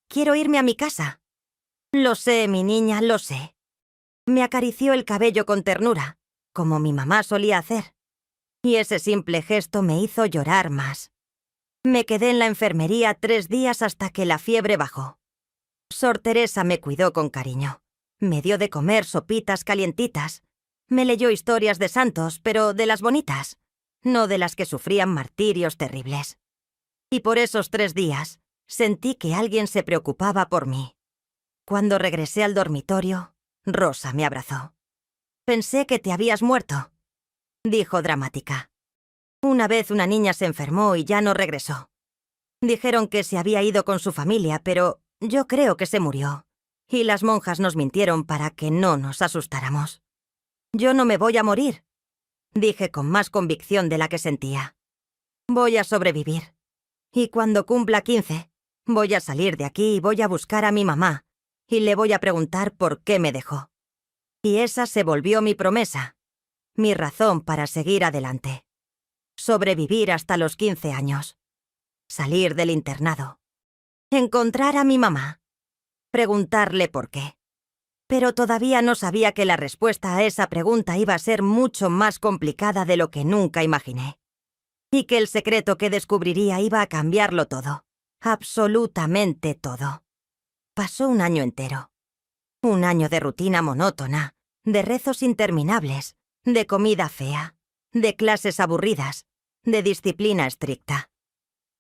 Speaker 1: Quiero irme a mi casa». «Lo sé, mi niña, lo sé». Me acarició el cabello con ternura, como mi mamá solía hacer. Y ese simple gesto me hizo llorar más. Me quedé en la enfermería 3 días hasta que la fiebre bajó. Sor Teresa me cuidó con cariño. Me dio de comer sopitas calientitas. Me leyó historias de santos, pero de las bonitas, no de las que sufrían martirios terribles. Y por esos 3 días sentí que alguien se preocupaba por mí. Cuando regresé al dormitorio, Rosa me abrazó. «Pensé que te habías muerto», dijo dramática. «Una vez una niña se enfermó y ya no regresó. Dijeron que se había ido con su familia, pero yo creo que se murió. Y las monjas nos mintieron para que no nos asustáramos. Yo no me voy a morir», dije con más convicción de la que sentía. «Voy a sobrevivir. Y cuando cumpla 15, voy a salir de aquí y voy a buscar a mi mamá y le voy a preguntar por qué me dejó». Y esa se volvió mi promesa, mi razón para seguir adelante. Sobrevivir hasta los 15 años. Salir del internado. Encontrar a mi mamá. Preguntarle por qué. Pero todavía no sabía que la respuesta a esa pregunta iba a ser mucho más complicada de lo que nunca imaginé. Y que el secreto que descubriría iba a cambiarlo todo. Absolutamente todo. Pasó un año entero. Un año de rutina monótona, de rezos interminables, de comida fea, de clases aburridas, de disciplina estricta.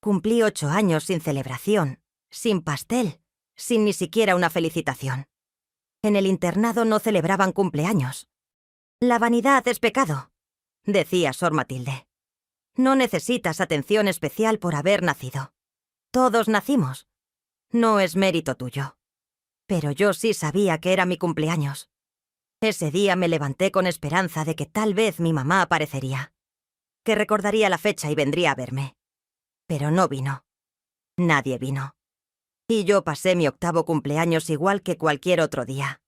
Speaker 1: Cumplí 8 años sin celebración, sin pastel, sin ni siquiera una felicitación. En el internado no celebraban cumpleaños. «La vanidad es pecado», decía Sor Matilde. «No necesitas atención especial por haber nacido. Todos nacimos. No es mérito tuyo». Pero yo sí sabía que era mi cumpleaños. Ese día me levanté con esperanza de que tal vez mi mamá aparecería, que recordaría la fecha y vendría a verme. Pero no vino. Nadie vino. Y yo pasé mi 8º cumpleaños igual que cualquier otro día.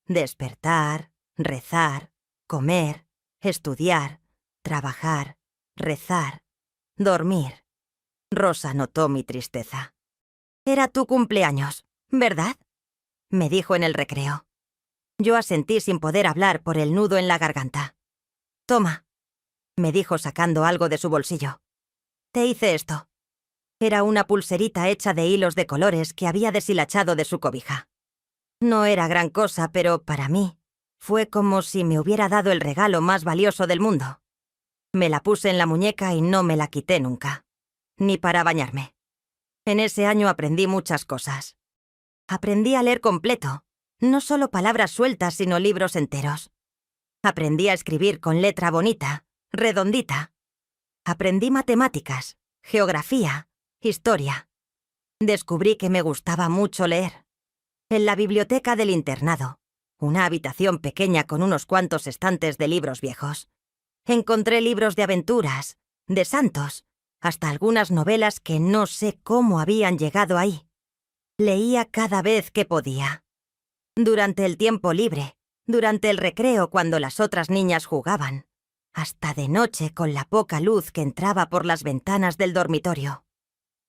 Speaker 1: Despertar, rezar, comer, estudiar, trabajar, rezar, dormir. Rosa notó mi tristeza. «Era tu cumpleaños, ¿verdad?», me dijo en el recreo. Yo asentí sin poder hablar por el nudo en la garganta. «Toma». me dijo sacando algo de su bolsillo. Te hice esto. Era una pulserita hecha de hilos de colores que había deshilachado de su cobija. No era gran cosa, pero para mí fue como si me hubiera dado el regalo más valioso del mundo. Me la puse en la muñeca y no me la quité nunca, ni para bañarme. En ese año aprendí muchas cosas. Aprendí a leer completo, no solo palabras sueltas, sino libros enteros. Aprendí a escribir con letra bonita, redondita. Aprendí matemáticas, geografía, historia. Descubrí que me gustaba mucho leer. En la biblioteca del internado, una habitación pequeña con unos cuantos estantes de libros viejos, encontré libros de aventuras, de santos, hasta algunas novelas que no sé cómo habían llegado ahí. Leía cada vez que podía. Durante el tiempo libre, durante el recreo cuando las otras niñas jugaban, hasta de noche con la poca luz que entraba por las ventanas del dormitorio.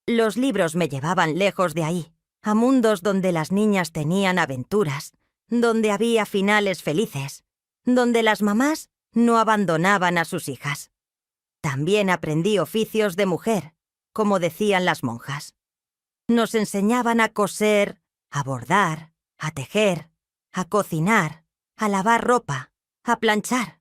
Speaker 1: Los libros me llevaban lejos de ahí, a mundos donde las niñas tenían aventuras, donde había finales felices, donde las mamás no abandonaban a sus hijas. También aprendí oficios de mujer, como decían las monjas. Nos enseñaban a coser, a bordar, a tejer, a cocinar, a lavar ropa, a planchar.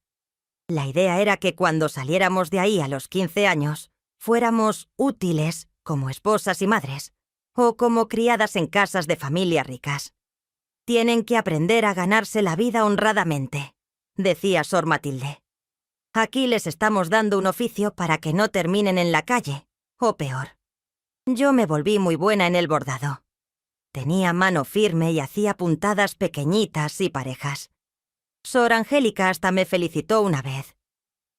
Speaker 1: La idea era que cuando saliéramos de ahí a los 15 años, fuéramos útiles como esposas y madres, o como criadas en casas de familias ricas. Tienen que aprender a ganarse la vida honradamente, decía Sor Matilde. Aquí les estamos dando un oficio para que no terminen en la calle, o peor. Yo me volví muy buena en el bordado. Tenía mano firme y hacía puntadas pequeñitas y parejas. Sor Angélica hasta me felicitó una vez.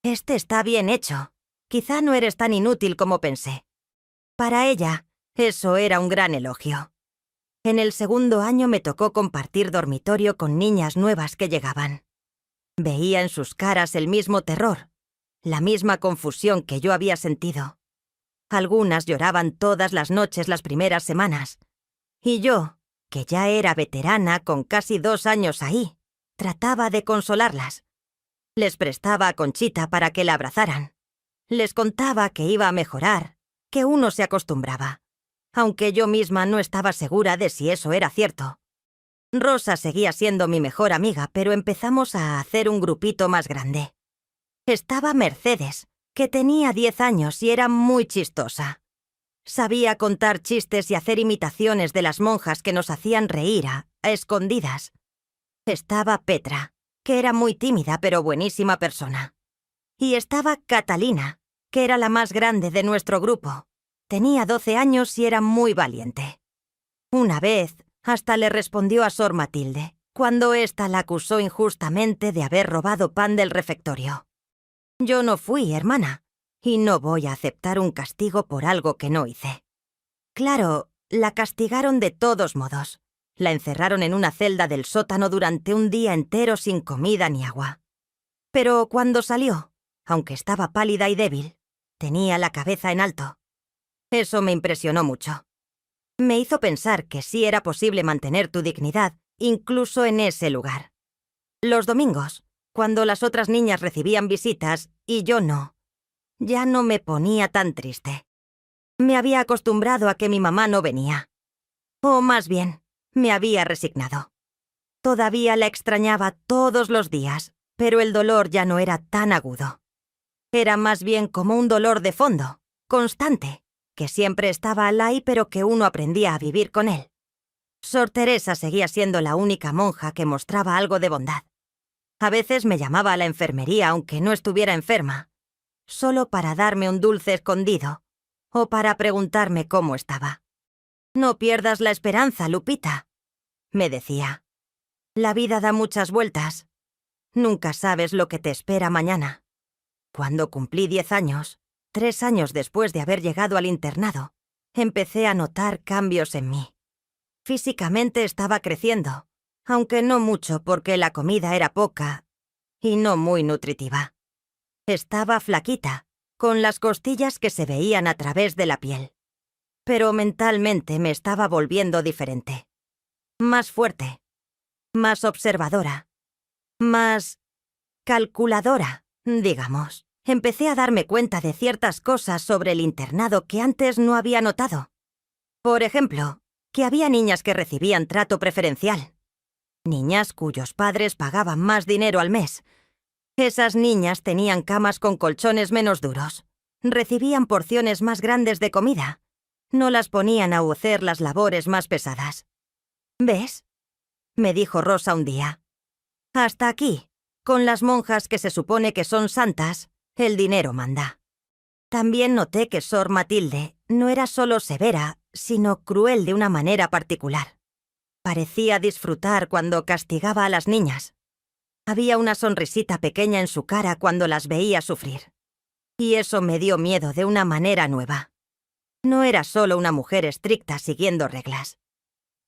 Speaker 1: «Este está bien hecho. Quizá no eres tan inútil como pensé». Para ella, eso era un gran elogio. En el segundo año me tocó compartir dormitorio con niñas nuevas que llegaban. Veía en sus caras el mismo terror, la misma confusión que yo había sentido. Algunas lloraban todas las noches las primeras semanas. Y yo, que ya era veterana con casi 2 años ahí, trataba de consolarlas. Les prestaba a Conchita para que la abrazaran. Les contaba que iba a mejorar, que uno se acostumbraba, aunque yo misma no estaba segura de si eso era cierto. Rosa seguía siendo mi mejor amiga, pero empezamos a hacer un grupito más grande. Estaba Mercedes, que tenía 10 años y era muy chistosa. Sabía contar chistes y hacer imitaciones de las monjas que nos hacían reír a escondidas. Estaba Petra, que era muy tímida pero buenísima persona. Y estaba Catalina, que era la más grande de nuestro grupo. Tenía 12 años y era muy valiente. Una vez, hasta le respondió a Sor Matilde, cuando ésta la acusó injustamente de haber robado pan del refectorio. Yo no fui, hermana, y no voy a aceptar un castigo por algo que no hice. Claro, la castigaron de todos modos. La encerraron en una celda del sótano durante un día entero sin comida ni agua. Pero cuando salió, aunque estaba pálida y débil, tenía la cabeza en alto. Eso me impresionó mucho. Me hizo pensar que sí era posible mantener tu dignidad, incluso en ese lugar. Los domingos, cuando las otras niñas recibían visitas y yo no, ya no me ponía tan triste. Me había acostumbrado a que mi mamá no venía. O más bien, me había resignado. Todavía la extrañaba todos los días, pero el dolor ya no era tan agudo. Era más bien como un dolor de fondo, constante, que siempre estaba ahí pero que uno aprendía a vivir con él. Sor Teresa seguía siendo la única monja que mostraba algo de bondad. A veces me llamaba a la enfermería aunque no estuviera enferma, solo para darme un dulce escondido o para preguntarme cómo estaba. «No pierdas la esperanza, Lupita», me decía. «La vida da muchas vueltas. Nunca sabes lo que te espera mañana». Cuando cumplí 10 años, 3 años después de haber llegado al internado, empecé a notar cambios en mí. Físicamente estaba creciendo, aunque no mucho porque la comida era poca y no muy nutritiva. Estaba flaquita, con las costillas que se veían a través de la piel. Pero mentalmente me estaba volviendo diferente. Más fuerte, más observadora, más calculadora, digamos. empecé a darme cuenta de ciertas cosas sobre el internado que antes no había notado. Por ejemplo, que había niñas que recibían trato preferencial. Niñas cuyos padres pagaban más dinero al mes. Esas niñas tenían camas con colchones menos duros. Recibían porciones más grandes de comida. No las ponían a hacer las labores más pesadas. ¿Ves?, me dijo Rosa un día. Hasta aquí, con las monjas que se supone que son santas, el dinero manda. También noté que Sor Matilde no era solo severa, sino cruel de una manera particular. Parecía disfrutar cuando castigaba a las niñas. Había una sonrisita pequeña en su cara cuando las veía sufrir. Y eso me dio miedo de una manera nueva. No era solo una mujer estricta siguiendo reglas.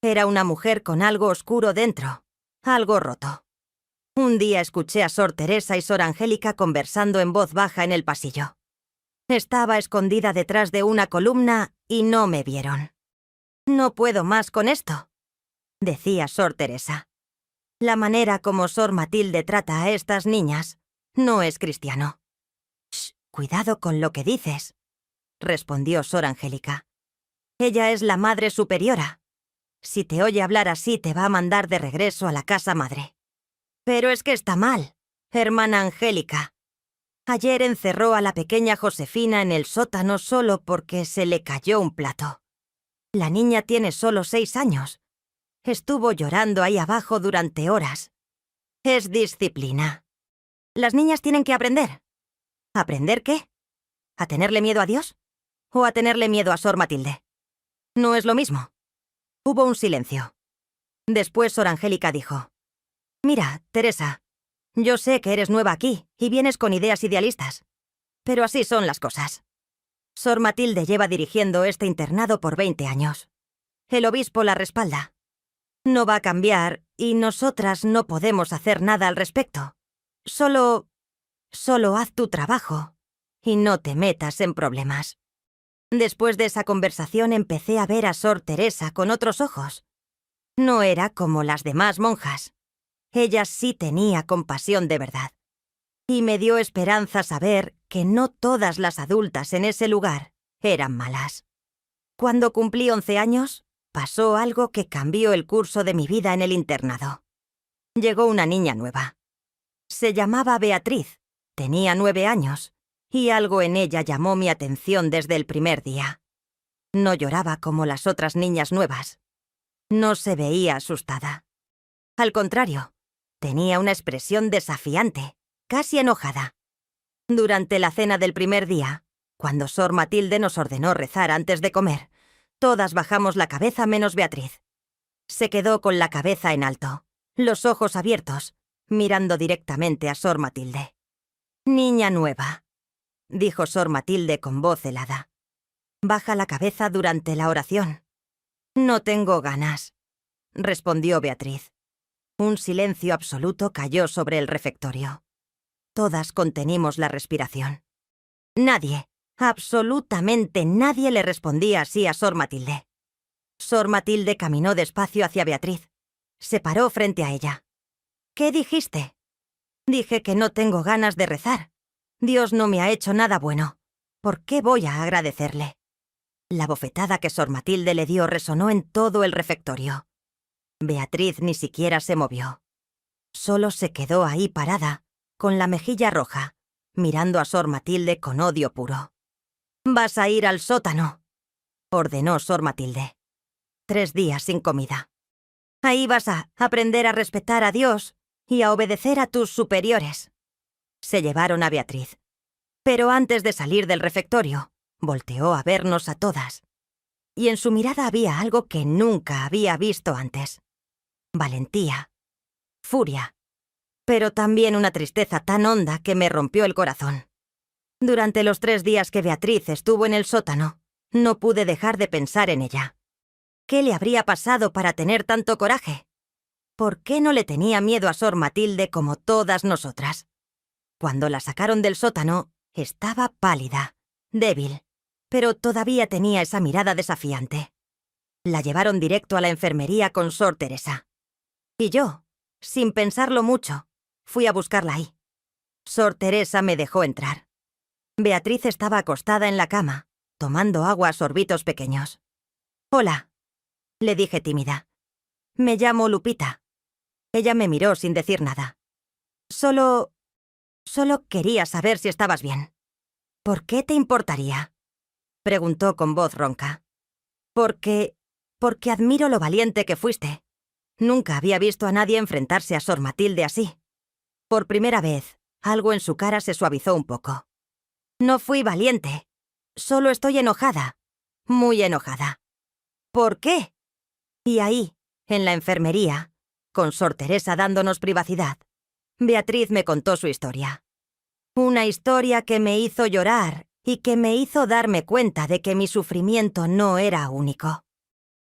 Speaker 1: Era una mujer con algo oscuro dentro, algo roto. Un día escuché a Sor Teresa y Sor Angélica conversando en voz baja en el pasillo. Estaba escondida detrás de una columna y no me vieron. «No puedo más con esto», decía Sor Teresa. «La manera como Sor Matilde trata a estas niñas no es cristiano». «Shh, cuidado con lo que dices», respondió Sor Angélica. «Ella es la Madre Superiora. Si te oye hablar así, te va a mandar de regreso a la casa madre». «Pero es que está mal, hermana Angélica. Ayer encerró a la pequeña Josefina en el sótano solo porque se le cayó un plato. La niña tiene solo 6 años. Estuvo llorando ahí abajo durante horas. Es disciplina. Las niñas tienen que aprender». ¿Aprender qué? ¿A tenerle miedo a Dios? ¿O a tenerle miedo a Sor Matilde? No es lo mismo. Hubo un silencio. Después Sor Angélica dijo: «Mira, Teresa, yo sé que eres nueva aquí y vienes con ideas idealistas, pero así son las cosas. Sor Matilde lleva dirigiendo este internado por 20 años. El obispo la respalda. No va a cambiar y nosotras no podemos hacer nada al respecto. Solo haz tu trabajo y no te metas en problemas». Después de esa conversación empecé a ver a Sor Teresa con otros ojos. No era como las demás monjas. Ella sí tenía compasión de verdad. Y me dio esperanza saber que no todas las adultas en ese lugar eran malas. Cuando cumplí 11 años, pasó algo que cambió el curso de mi vida en el internado. Llegó una niña nueva. Se llamaba Beatriz, tenía 9 años, y algo en ella llamó mi atención desde el primer día. No lloraba como las otras niñas nuevas. No se veía asustada. Al contrario, tenía una expresión desafiante, casi enojada. Durante la cena del primer día, cuando Sor Matilde nos ordenó rezar antes de comer, todas bajamos la cabeza menos Beatriz. Se quedó con la cabeza en alto, los ojos abiertos, mirando directamente a Sor Matilde. «Niña nueva», dijo Sor Matilde con voz helada. «Baja la cabeza durante la oración». «No tengo ganas», respondió Beatriz. Un silencio absoluto cayó sobre el refectorio. Todas contenimos la respiración. Nadie, absolutamente nadie le respondía así a Sor Matilde. Sor Matilde caminó despacio hacia Beatriz. Se paró frente a ella. «¿Qué dijiste?» «Dije que no tengo ganas de rezar. Dios no me ha hecho nada bueno. ¿Por qué voy a agradecerle?» La bofetada que Sor Matilde le dio resonó en todo el refectorio. Beatriz ni siquiera se movió. Solo se quedó ahí parada, con la mejilla roja, mirando a Sor Matilde con odio puro. «Vas a ir al sótano», ordenó Sor Matilde. 3 días sin comida. Ahí vas a aprender a respetar a Dios y a obedecer a tus superiores. Se llevaron a Beatriz. Pero antes de salir del refectorio, volteó a vernos a todas. Y en su mirada había algo que nunca había visto antes. Valentía. Furia. Pero también una tristeza tan honda que me rompió el corazón. Durante los 3 días que Beatriz estuvo en el sótano, no pude dejar de pensar en ella. ¿Qué le habría pasado para tener tanto coraje? ¿Por qué no le tenía miedo a Sor Matilde como todas nosotras? Cuando la sacaron del sótano, estaba pálida, débil, pero todavía tenía esa mirada desafiante. La llevaron directo a la enfermería con Sor Teresa. Y yo, sin pensarlo mucho, fui a buscarla ahí. Sor Teresa me dejó entrar. Beatriz estaba acostada en la cama, tomando agua a sorbitos pequeños. «Hola», le dije tímida. «Me llamo Lupita». Ella me miró sin decir nada. Solo quería saber si estabas bien». «¿Por qué te importaría?», preguntó con voz ronca. Porque admiro lo valiente que fuiste. Nunca había visto a nadie enfrentarse a Sor Matilde así. Por primera vez, algo en su cara se suavizó un poco. «No fui valiente. Solo estoy enojada. Muy enojada». «¿Por qué?». Y ahí, en la enfermería, con Sor Teresa dándonos privacidad, Beatriz me contó su historia. Una historia que me hizo llorar y que me hizo darme cuenta de que mi sufrimiento no era único.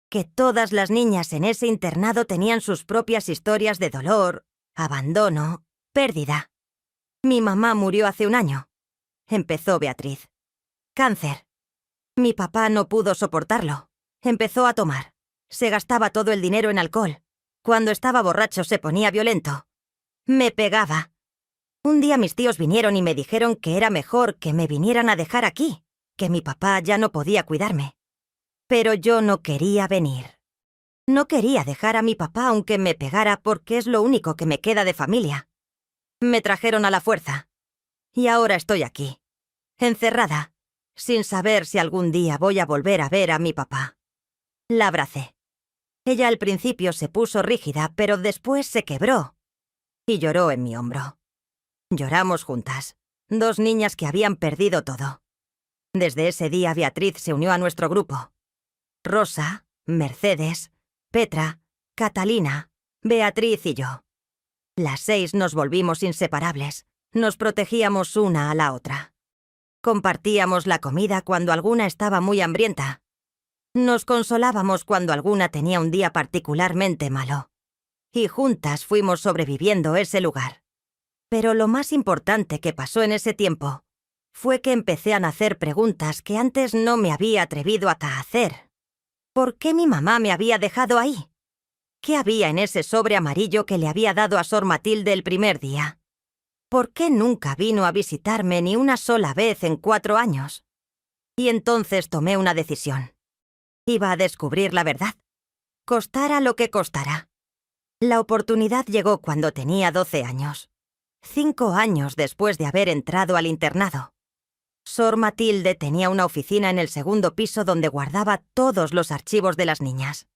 Speaker 1: Que todas las niñas en ese internado tenían sus propias historias de dolor, abandono, pérdida. «Mi mamá murió hace un año», empezó Beatriz. «Cáncer. Mi papá no pudo soportarlo. Empezó a tomar. Se gastaba todo el dinero en alcohol. Cuando estaba borracho se ponía violento. Me pegaba. Un día mis tíos vinieron y me dijeron que era mejor que me vinieran a dejar aquí, que mi papá ya no podía cuidarme. Pero yo no quería venir. No quería dejar a mi papá aunque me pegara porque es lo único que me queda de familia. Me trajeron a la fuerza. Y ahora estoy aquí, encerrada, sin saber si algún día voy a volver a ver a mi papá». La abracé. Ella al principio se puso rígida, pero después se quebró y lloró en mi hombro. Lloramos juntas, dos niñas que habían perdido todo. Desde ese día Beatriz se unió a nuestro grupo. Rosa, Mercedes, Petra, Catalina, Beatriz y yo. Las 6 nos volvimos inseparables. Nos protegíamos una a la otra. Compartíamos la comida cuando alguna estaba muy hambrienta. Nos consolábamos cuando alguna tenía un día particularmente malo. Y juntas fuimos sobreviviendo ese lugar. Pero lo más importante que pasó en ese tiempo fue que empecé a hacer preguntas que antes no me había atrevido a hacer. ¿Por qué mi mamá me había dejado ahí? ¿Qué había en ese sobre amarillo que le había dado a Sor Matilde el primer día? ¿Por qué nunca vino a visitarme ni una sola vez en 4 años? Y entonces tomé una decisión. Iba a descubrir la verdad, costara lo que costara. La oportunidad llegó cuando tenía 12 años, 5 años después de haber entrado al internado. Sor Matilde tenía una oficina en el segundo piso donde guardaba todos los archivos de las niñas.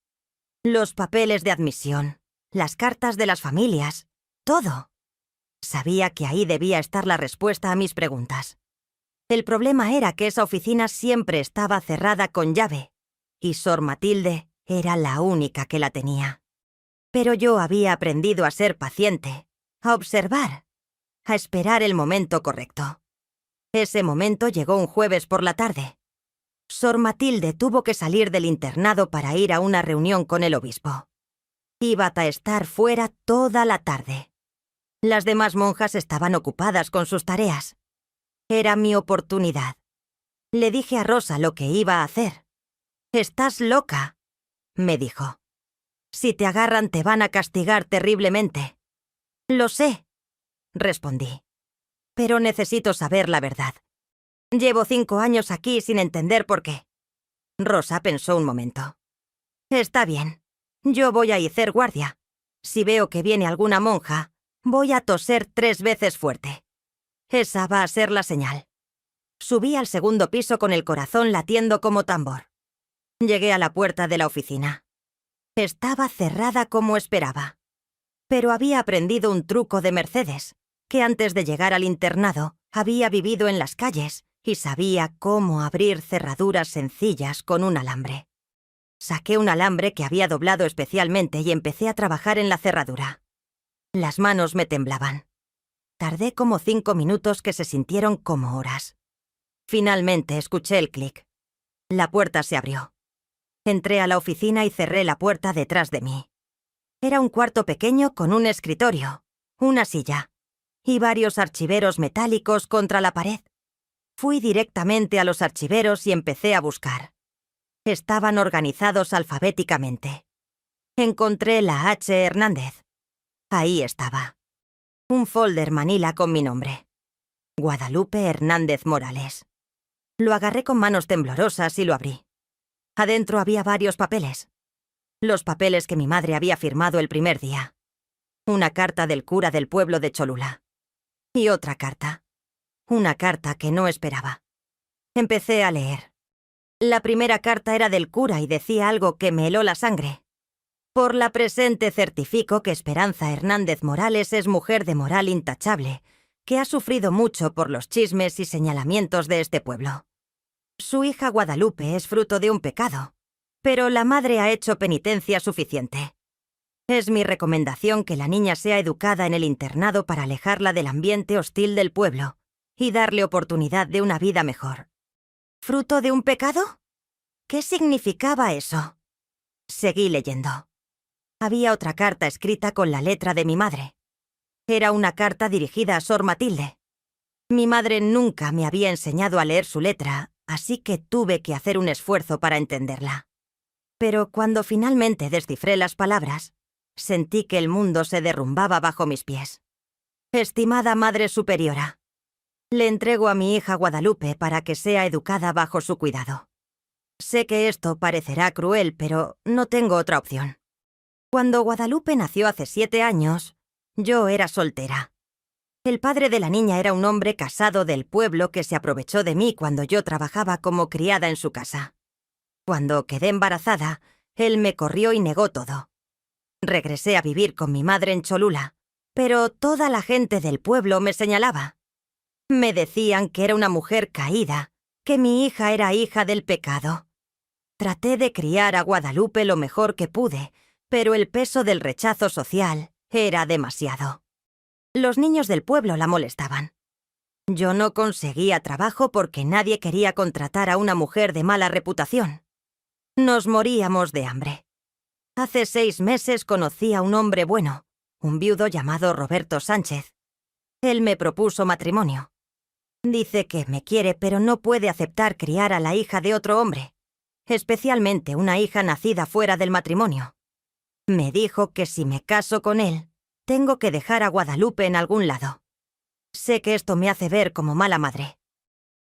Speaker 1: Los papeles de admisión, las cartas de las familias, todo. Sabía que ahí debía estar la respuesta a mis preguntas. El problema era que esa oficina siempre estaba cerrada con llave, y Sor Matilde era la única que la tenía. Pero yo había aprendido a ser paciente, a observar, a esperar el momento correcto. Ese momento llegó un jueves por la tarde. Sor Matilde tuvo que salir del internado para ir a una reunión con el obispo. Iba a estar fuera toda la tarde. Las demás monjas estaban ocupadas con sus tareas. Era mi oportunidad. Le dije a Rosa lo que iba a hacer. «Estás loca», me dijo. «Si te agarran te van a castigar terriblemente». «Lo sé», respondí. «Pero necesito saber la verdad. Llevo 5 años aquí sin entender por qué». Rosa pensó un momento. «Está bien. Yo voy a hacer guardia. Si veo que viene alguna monja, voy a toser 3 veces fuerte. Esa va a ser la señal». Subí al segundo piso con el corazón latiendo como tambor. Llegué a la puerta de la oficina. Estaba cerrada como esperaba. Pero había aprendido un truco de Mercedes, que antes de llegar al internado había vivido en las calles y sabía cómo abrir cerraduras sencillas con un alambre. Saqué un alambre que había doblado especialmente y empecé a trabajar en la cerradura. Las manos me temblaban. Tardé como 5 minutos que se sintieron como horas. Finalmente escuché el clic. La puerta se abrió. Entré a la oficina y cerré la puerta detrás de mí. Era un cuarto pequeño con un escritorio, una silla y varios archiveros metálicos contra la pared. Fui directamente a los archiveros y empecé a buscar. Estaban organizados alfabéticamente. Encontré la H. Hernández. Ahí estaba. Un folder manila con mi nombre. Guadalupe Hernández Morales. Lo agarré con manos temblorosas y lo abrí. Adentro había varios papeles. Los papeles que mi madre había firmado el primer día. Una carta del cura del pueblo de Cholula. Y otra carta. Una carta que no esperaba. Empecé a leer. La primera carta era del cura y decía algo que me heló la sangre. Por la presente certifico que Esperanza Hernández Morales es mujer de moral intachable, que ha sufrido mucho por los chismes y señalamientos de este pueblo. Su hija Guadalupe es fruto de un pecado, pero la madre ha hecho penitencia suficiente. Es mi recomendación que la niña sea educada en el internado para alejarla del ambiente hostil del pueblo y darle oportunidad de una vida mejor. ¿Fruto de un pecado? ¿Qué significaba eso? Seguí leyendo. Había otra carta escrita con la letra de mi madre. Era una carta dirigida a Sor Matilde. Mi madre nunca me había enseñado a leer su letra, así que tuve que hacer un esfuerzo para entenderla. Pero cuando finalmente descifré las palabras, sentí que el mundo se derrumbaba bajo mis pies. Estimada Madre Superiora, le entrego a mi hija Guadalupe para que sea educada bajo su cuidado. Sé que esto parecerá cruel, pero no tengo otra opción. Cuando Guadalupe nació hace 7 años, yo era soltera. El padre de la niña era un hombre casado del pueblo que se aprovechó de mí cuando yo trabajaba como criada en su casa. Cuando quedé embarazada, él me corrió y negó todo. Regresé a vivir con mi madre en Cholula, pero toda la gente del pueblo me señalaba. Me decían que era una mujer caída, que mi hija era hija del pecado. Traté de criar a Guadalupe lo mejor que pude, pero el peso del rechazo social era demasiado. Los niños del pueblo la molestaban. Yo no conseguía trabajo porque nadie quería contratar a una mujer de mala reputación. Nos moríamos de hambre. Hace 6 meses conocí a un hombre bueno, un viudo llamado Roberto Sánchez. Él me propuso matrimonio. Dice que me quiere, pero no puede aceptar criar a la hija de otro hombre, especialmente una hija nacida fuera del matrimonio. Me dijo que si me caso con él, tengo que dejar a Guadalupe en algún lado. Sé que esto me hace ver como mala madre.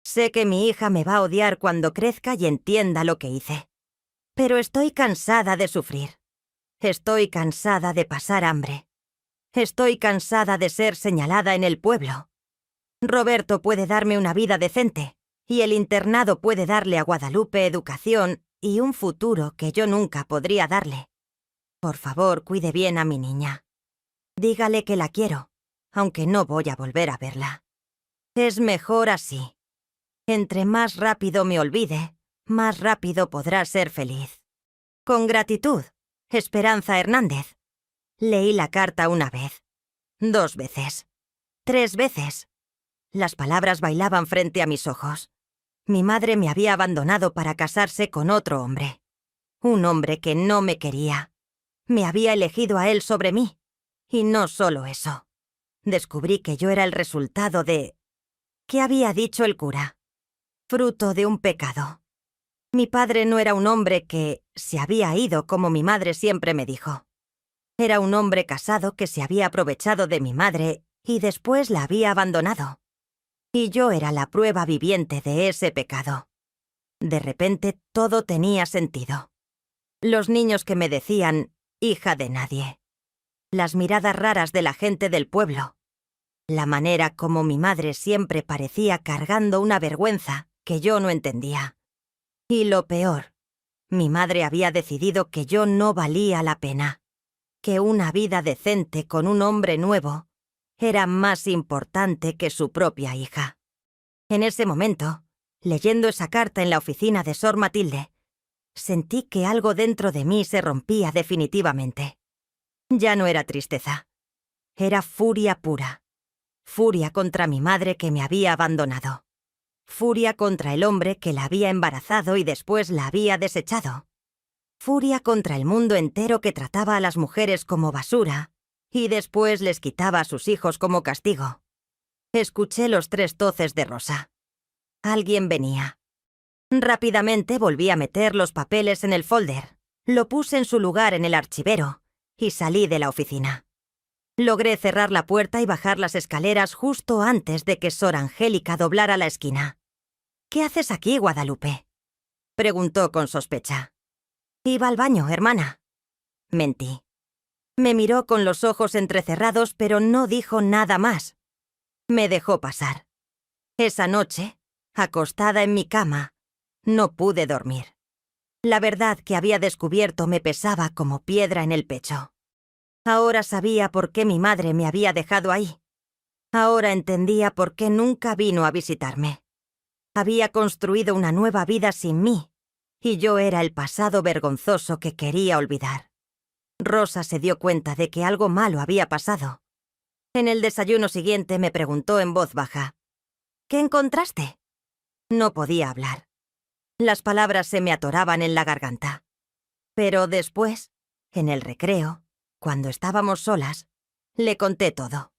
Speaker 1: Sé que mi hija me va a odiar cuando crezca y entienda lo que hice. Pero estoy cansada de sufrir. Estoy cansada de pasar hambre. Estoy cansada de ser señalada en el pueblo. Roberto puede darme una vida decente, y el internado puede darle a Guadalupe educación y un futuro que yo nunca podría darle. Por favor, cuide bien a mi niña. Dígale que la quiero, aunque no voy a volver a verla. Es mejor así. Entre más rápido me olvide, más rápido podrá ser feliz. Con gratitud, Esperanza Hernández. Leí la carta una vez, 2 veces, 3 veces. Las palabras bailaban frente a mis ojos. Mi madre me había abandonado para casarse con otro hombre. Un hombre que no me quería. Me había elegido a él sobre mí. Y no solo eso. Descubrí que yo era el resultado de... ¿Qué había dicho el cura? Fruto de un pecado. Mi padre no era un hombre que se había ido como mi madre siempre me dijo. Era un hombre casado que se había aprovechado de mi madre y después la había abandonado. Y yo era la prueba viviente de ese pecado. De repente todo tenía sentido. Los niños que me decían, hija de nadie. Las miradas raras de la gente del pueblo. La manera como mi madre siempre parecía cargando una vergüenza que yo no entendía. Y lo peor, mi madre había decidido que yo no valía la pena, que una vida decente con un hombre nuevo era más importante que su propia hija. En ese momento, leyendo esa carta en la oficina de Sor Matilde, sentí que algo dentro de mí se rompía definitivamente. Ya no era tristeza. Era furia pura. Furia contra mi madre que me había abandonado. Furia contra el hombre que la había embarazado y después la había desechado. Furia contra el mundo entero que trataba a las mujeres como basura y después les quitaba a sus hijos como castigo. Escuché los 3 toces de Rosa. Alguien venía. Rápidamente volví a meter los papeles en el folder, lo puse en su lugar en el archivero y salí de la oficina. Logré cerrar la puerta y bajar las escaleras justo antes de que Sor Angélica doblara la esquina. «¿Qué haces aquí, Guadalupe?», preguntó con sospecha. «Iba al baño, hermana». Mentí. Me miró con los ojos entrecerrados, pero no dijo nada más. Me dejó pasar. Esa noche, acostada en mi cama, no pude dormir. La verdad que había descubierto me pesaba como piedra en el pecho. Ahora sabía por qué mi madre me había dejado ahí. Ahora entendía por qué nunca vino a visitarme. Había construido una nueva vida sin mí, y yo era el pasado vergonzoso que quería olvidar. Rosa se dio cuenta de que algo malo había pasado. En el desayuno siguiente me preguntó en voz baja: «¿Qué encontraste?». No podía hablar. Las palabras se me atoraban en la garganta. Pero después, en el recreo, cuando estábamos solas, le conté todo.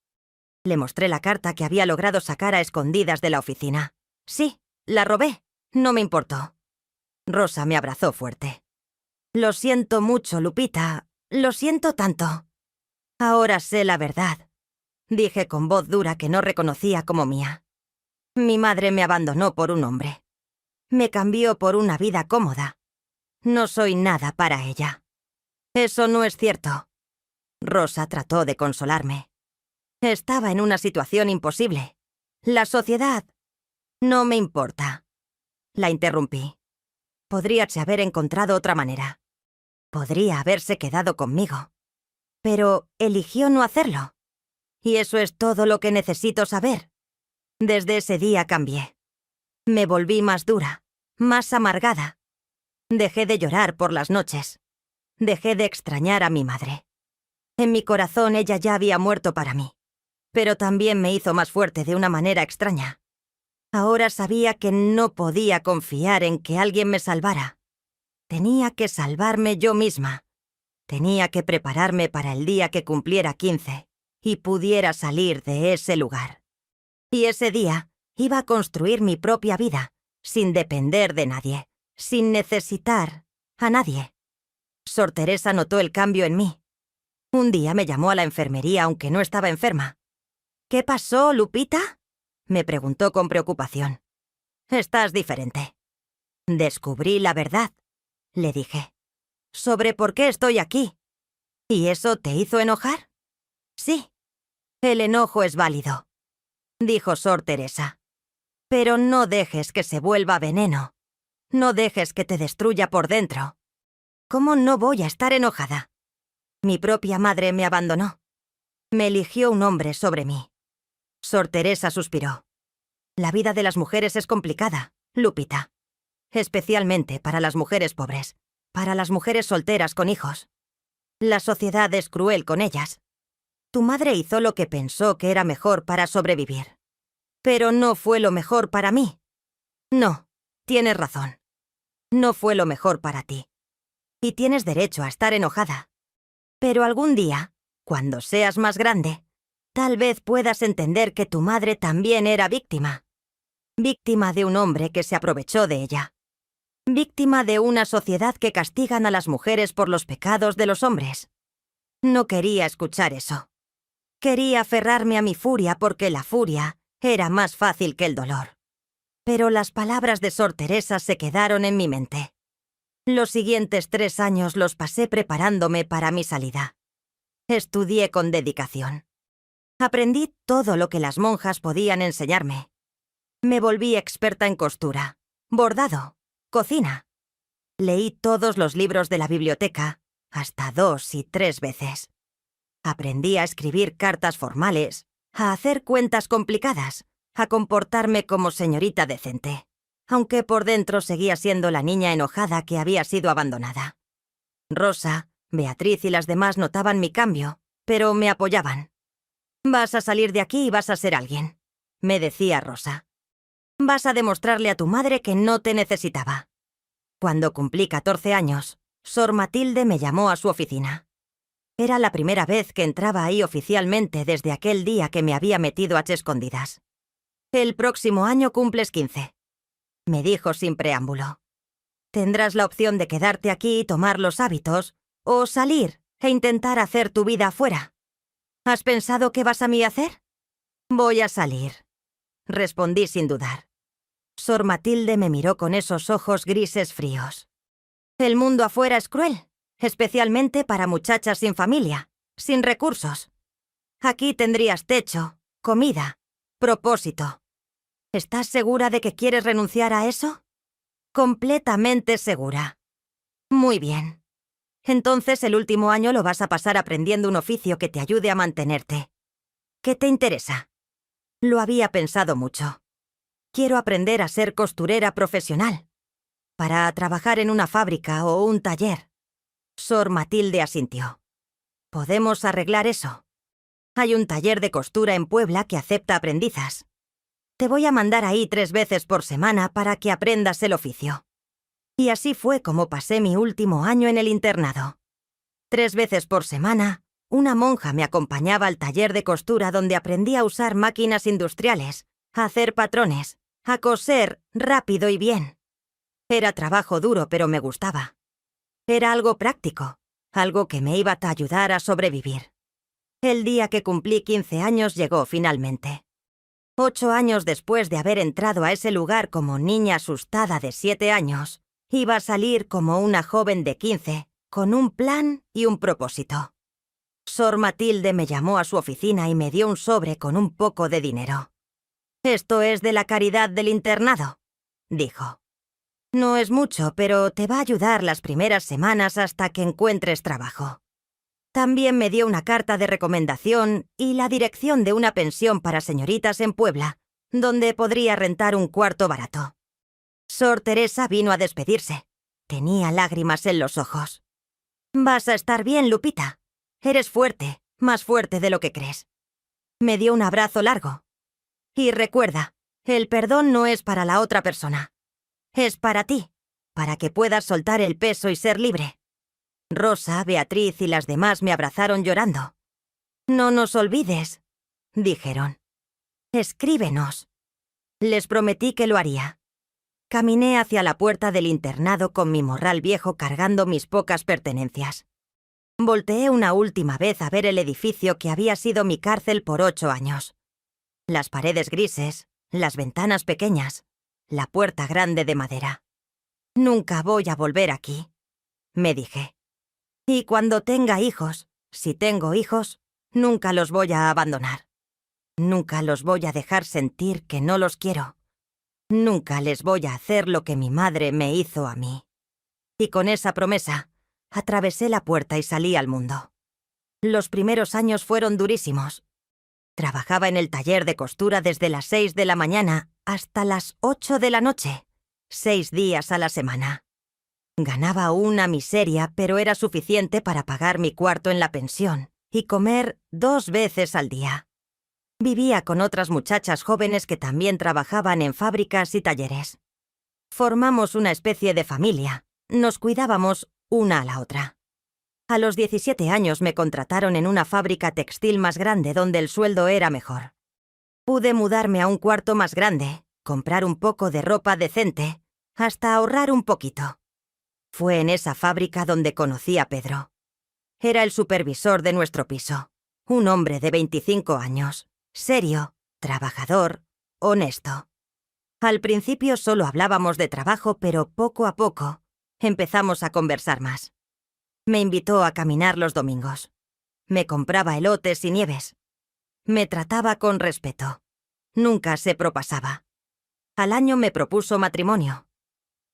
Speaker 1: Le mostré la carta que había logrado sacar a escondidas de la oficina. Sí, la robé. No me importó. Rosa me abrazó fuerte. «Lo siento mucho, Lupita. Lo siento tanto». «Ahora sé la verdad», dije con voz dura que no reconocía como mía. «Mi madre me abandonó por un hombre. Me cambió por una vida cómoda. No soy nada para ella». «Eso no es cierto». Rosa trató de consolarme. «Estaba en una situación imposible. La sociedad...». «No me importa». La interrumpí. Podríase haber encontrado otra manera. Podría haberse quedado conmigo. Pero eligió no hacerlo. Y eso es todo lo que necesito saber. Desde ese día cambié. Me volví más dura, más amargada. Dejé de llorar por las noches. Dejé de extrañar a mi madre. En mi corazón ella ya había muerto para mí. Pero también me hizo más fuerte de una manera extraña. Ahora sabía que no podía confiar en que alguien me salvara. Tenía que salvarme yo misma. Tenía que prepararme para el día que cumpliera 15 y pudiera salir de ese lugar. Y ese día iba a construir mi propia vida, sin depender de nadie, sin necesitar a nadie. Sor Teresa notó el cambio en mí. Un día me llamó a la enfermería aunque no estaba enferma. «¿Qué pasó, Lupita?», me preguntó con preocupación. «Estás diferente». «Descubrí la verdad», le dije, «sobre por qué estoy aquí». «¿Y eso te hizo enojar?». «Sí, el enojo es válido», dijo Sor Teresa. «Pero no dejes que se vuelva veneno. No dejes que te destruya por dentro». «¿Cómo no voy a estar enojada? Mi propia madre me abandonó. Me eligió un hombre sobre mí». Sor Teresa suspiró. «La vida de las mujeres es complicada, Lupita. Especialmente para las mujeres pobres, para las mujeres solteras con hijos. La sociedad es cruel con ellas. Tu madre hizo lo que pensó que era mejor para sobrevivir. Pero no fue lo mejor para mí. No, tienes razón. No fue lo mejor para ti. Y tienes derecho a estar enojada. Pero algún día, cuando seas más grande, tal vez puedas entender que tu madre también era víctima. Víctima de un hombre que se aprovechó de ella. Víctima de una sociedad que castigan a las mujeres por los pecados de los hombres». No quería escuchar eso. Quería aferrarme a mi furia porque la furia era más fácil que el dolor. Pero las palabras de Sor Teresa se quedaron en mi mente. Los siguientes 3 años los pasé preparándome para mi salida. Estudié con dedicación. Aprendí todo lo que las monjas podían enseñarme. Me volví experta en costura, bordado, cocina. Leí todos los libros de la biblioteca, hasta 2 y 3 veces. Aprendí a escribir cartas formales, a hacer cuentas complicadas, a comportarme como señorita decente, aunque por dentro seguía siendo la niña enojada que había sido abandonada. Rosa, Beatriz y las demás notaban mi cambio, pero me apoyaban. «Vas a salir de aquí y vas a ser alguien», me decía Rosa. «Vas a demostrarle a tu madre que no te necesitaba». Cuando cumplí 14 años, Sor Matilde me llamó a su oficina. Era la primera vez que entraba ahí oficialmente desde aquel día que me había metido a escondidas. «El próximo año cumples 15», me dijo sin preámbulo. «Tendrás la opción de quedarte aquí y tomar los hábitos, o salir e intentar hacer tu vida afuera». ¿Has pensado qué vas a mí hacer? Voy a salir, respondí sin dudar. Sor Matilde me miró con esos ojos grises fríos. El mundo afuera es cruel, especialmente para muchachas sin familia, sin recursos. Aquí tendrías techo, comida, propósito. ¿Estás segura de que quieres renunciar a eso? Completamente segura. Muy bien. Entonces el último año lo vas a pasar aprendiendo un oficio que te ayude a mantenerte. ¿Qué te interesa? Lo había pensado mucho. Quiero aprender a ser costurera profesional. Para trabajar en una fábrica o un taller. Sor Matilde asintió. ¿Podemos arreglar eso? Hay un taller de costura en Puebla que acepta aprendizas. Te voy a mandar ahí 3 veces por semana para que aprendas el oficio. Y así fue como pasé mi último año en el internado. 3 veces por semana, una monja me acompañaba al taller de costura donde aprendí a usar máquinas industriales, a hacer patrones, a coser rápido y bien. Era trabajo duro, pero me gustaba. Era algo práctico, algo que me iba a ayudar a sobrevivir. El día que cumplí 15 años llegó finalmente. 8 años después de haber entrado a ese lugar como niña asustada de 7 años, iba a salir como una joven de 15, con un plan y un propósito. Sor Matilde me llamó a su oficina y me dio un sobre con un poco de dinero. «Esto es de la caridad del internado», dijo. «No es mucho, pero te va a ayudar las primeras semanas hasta que encuentres trabajo». También me dio una carta de recomendación y la dirección de una pensión para señoritas en Puebla, donde podría rentar un cuarto barato. Sor Teresa vino a despedirse. Tenía lágrimas en los ojos. «Vas a estar bien, Lupita. Eres fuerte, más fuerte de lo que crees». Me dio un abrazo largo. «Y recuerda, el perdón no es para la otra persona. Es para ti, para que puedas soltar el peso y ser libre». Rosa, Beatriz y las demás me abrazaron llorando. «No nos olvides», dijeron. «Escríbenos». Les prometí que lo haría. Caminé hacia la puerta del internado con mi morral viejo cargando mis pocas pertenencias. Volteé una última vez a ver el edificio que había sido mi cárcel por 8 años. Las paredes grises, las ventanas pequeñas, la puerta grande de madera. «Nunca voy a volver aquí», me dije. «Y cuando tenga hijos, si tengo hijos, nunca los voy a abandonar. Nunca los voy a dejar sentir que no los quiero. Nunca les voy a hacer lo que mi madre me hizo a mí». Y con esa promesa, atravesé la puerta y salí al mundo. Los primeros años fueron durísimos. Trabajaba en el taller de costura desde las 6 de la mañana hasta las 8 de la noche, 6 días a la semana. Ganaba una miseria, pero era suficiente para pagar mi cuarto en la pensión y comer 2 veces al día. Vivía con otras muchachas jóvenes que también trabajaban en fábricas y talleres. Formamos una especie de familia. Nos cuidábamos una a la otra. A los 17 años me contrataron en una fábrica textil más grande donde el sueldo era mejor. Pude mudarme a un cuarto más grande, comprar un poco de ropa decente, hasta ahorrar un poquito. Fue en esa fábrica donde conocí a Pedro. Era el supervisor de nuestro piso, un hombre de 25 años, serio, trabajador, honesto. Al principio solo hablábamos de trabajo, pero poco a poco empezamos a conversar más. Me invitó a caminar los domingos. Me compraba elotes y nieves. Me trataba con respeto. Nunca se propasaba. Al año me propuso matrimonio.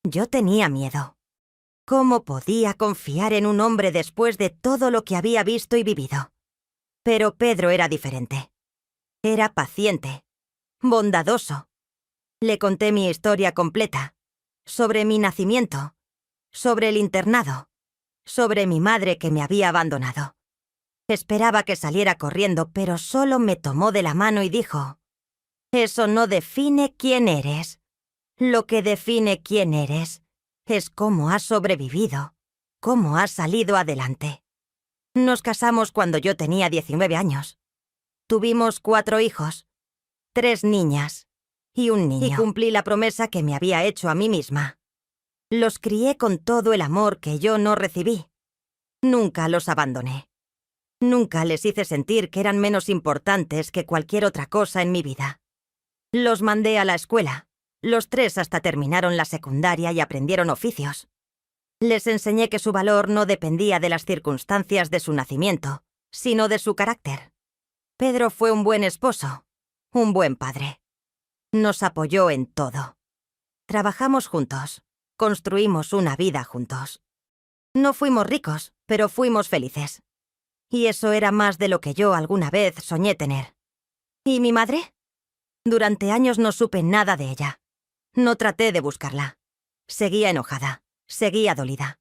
Speaker 1: Yo tenía miedo. ¿Cómo podía confiar en un hombre después de todo lo que había visto y vivido? Pero Pedro era diferente. Era paciente, bondadoso. Le conté mi historia completa, sobre mi nacimiento, sobre el internado, sobre mi madre que me había abandonado. Esperaba que saliera corriendo, pero solo me tomó de la mano y dijo: «Eso no define quién eres. Lo que define quién eres es cómo has sobrevivido, cómo has salido adelante». Nos casamos cuando yo tenía 19 años. Tuvimos 4 hijos, 3 niñas y un niño. Y cumplí la promesa que me había hecho a mí misma. Los crié con todo el amor que yo no recibí. Nunca los abandoné. Nunca les hice sentir que eran menos importantes que cualquier otra cosa en mi vida. Los mandé a la escuela. Los 3 hasta terminaron la secundaria y aprendieron oficios. Les enseñé que su valor no dependía de las circunstancias de su nacimiento, sino de su carácter. Pedro fue un buen esposo, un buen padre. Nos apoyó en todo. Trabajamos juntos, construimos una vida juntos. No fuimos ricos, pero fuimos felices. Y eso era más de lo que yo alguna vez soñé tener. ¿Y mi madre? Durante años no supe nada de ella. No traté de buscarla. Seguía enojada, seguía dolida.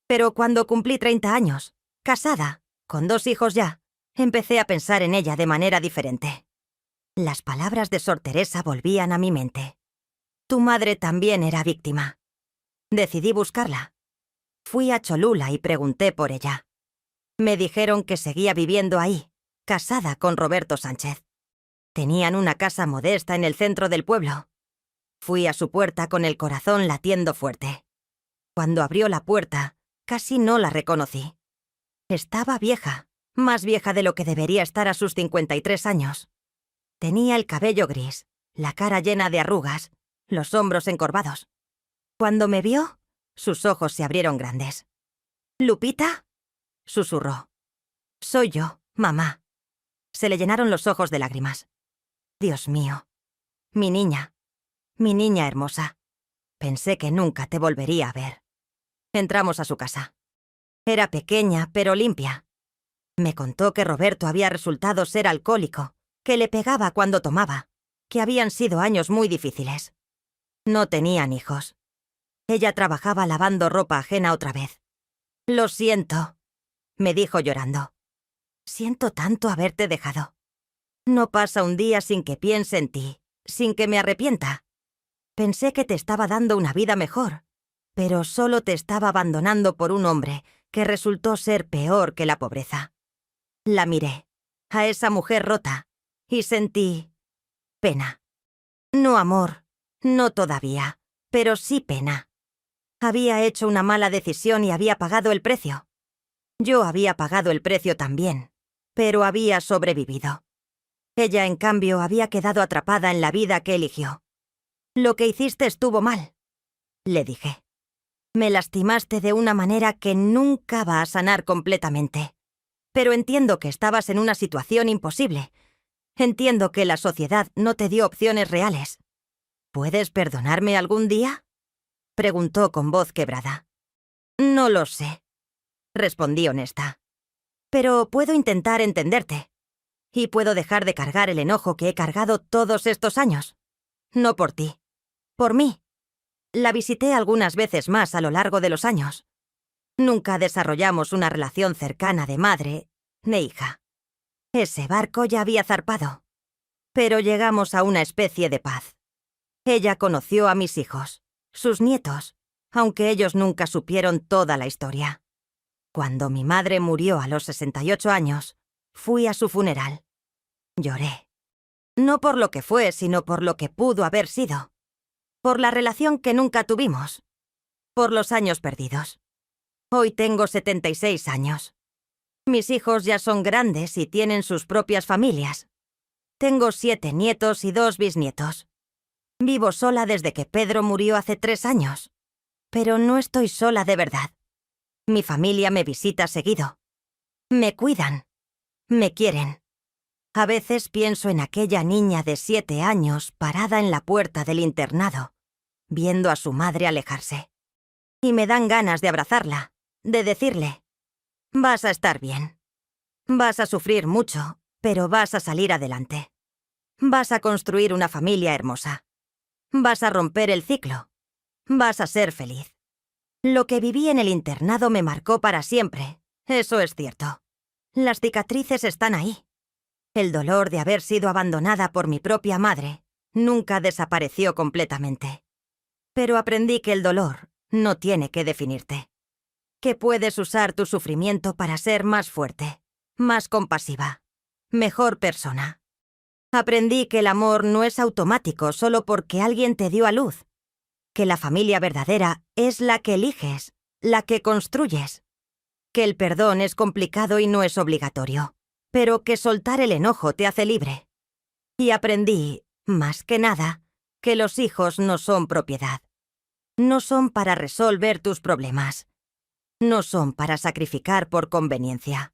Speaker 1: Pero cuando cumplí 30 años, casada, con 2 hijos ya, empecé a pensar en ella de manera diferente. Las palabras de Sor Teresa volvían a mi mente. Tu madre también era víctima. Decidí buscarla. Fui a Cholula y pregunté por ella. Me dijeron que seguía viviendo ahí, casada con Roberto Sánchez. Tenían una casa modesta en el centro del pueblo. Fui a su puerta con el corazón latiendo fuerte. Cuando abrió la puerta, casi no la reconocí. Estaba vieja, más vieja de lo que debería estar a sus 53 años. Tenía el cabello gris, la cara llena de arrugas, los hombros encorvados. Cuando me vio, sus ojos se abrieron grandes. «¿Lupita?», susurró. «Soy yo, mamá». Se le llenaron los ojos de lágrimas. Dios mío. Mi niña hermosa. Pensé que nunca te volvería a ver. Entramos a su casa. Era pequeña, pero limpia. Me contó que Roberto había resultado ser alcohólico, que le pegaba cuando tomaba, que habían sido años muy difíciles. No tenían hijos. Ella trabajaba lavando ropa ajena otra vez. «Lo siento», me dijo llorando. «Siento tanto haberte dejado. No pasa un día sin que piense en ti, sin que me arrepienta. Pensé que te estaba dando una vida mejor, pero solo te estaba abandonando por un hombre que resultó ser peor que la pobreza». La miré, a esa mujer rota, y sentí pena. No amor, no todavía, pero sí pena. Había hecho una mala decisión y había pagado el precio. Yo había pagado el precio también, pero había sobrevivido. Ella, en cambio, había quedado atrapada en la vida que eligió. «Lo que hiciste estuvo mal», le dije. «Me lastimaste de una manera que nunca va a sanar completamente. Pero entiendo que estabas en una situación imposible. Entiendo que la sociedad no te dio opciones reales. ¿Puedes perdonarme algún día?», preguntó con voz quebrada. «No lo sé», respondí honesta. «Pero puedo intentar entenderte. Y puedo dejar de cargar el enojo que he cargado todos estos años. No por ti, por mí. La visité algunas veces más a lo largo de los años. Nunca desarrollamos una relación cercana de madre ni hija. Ese barco ya había zarpado. Pero llegamos a una especie de paz. Ella conoció a mis hijos, sus nietos, aunque ellos nunca supieron toda la historia. Cuando mi madre murió a los 68 años, fui a su funeral. Lloré. No por lo que fue, sino por lo que pudo haber sido. Por la relación que nunca tuvimos. Por los años perdidos. Hoy tengo 76 años. Mis hijos ya son grandes y tienen sus propias familias. Tengo 7 nietos y 2 bisnietos. Vivo sola desde que Pedro murió hace 3 años. Pero no estoy sola de verdad. Mi familia me visita seguido. Me cuidan. Me quieren. A veces pienso en aquella niña de 7 años parada en la puerta del internado, viendo a su madre alejarse. Y me dan ganas de abrazarla, de decirle: «Vas a estar bien. Vas a sufrir mucho, pero vas a salir adelante. Vas a construir una familia hermosa. Vas a romper el ciclo. Vas a ser feliz». Lo que viví en el internado me marcó para siempre, eso es cierto. Las cicatrices están ahí. El dolor de haber sido abandonada por mi propia madre nunca desapareció completamente. Pero aprendí que el dolor no tiene que definirte. Que puedes usar tu sufrimiento para ser más fuerte, más compasiva, mejor persona. Aprendí que el amor no es automático solo porque alguien te dio a luz. Que la familia verdadera es la que eliges, la que construyes. que el perdón es complicado y no es obligatorio, pero que soltar el enojo te hace libre. Y aprendí, más que nada, que los hijos no son propiedad. No son para resolver tus problemas. No son para sacrificar por conveniencia.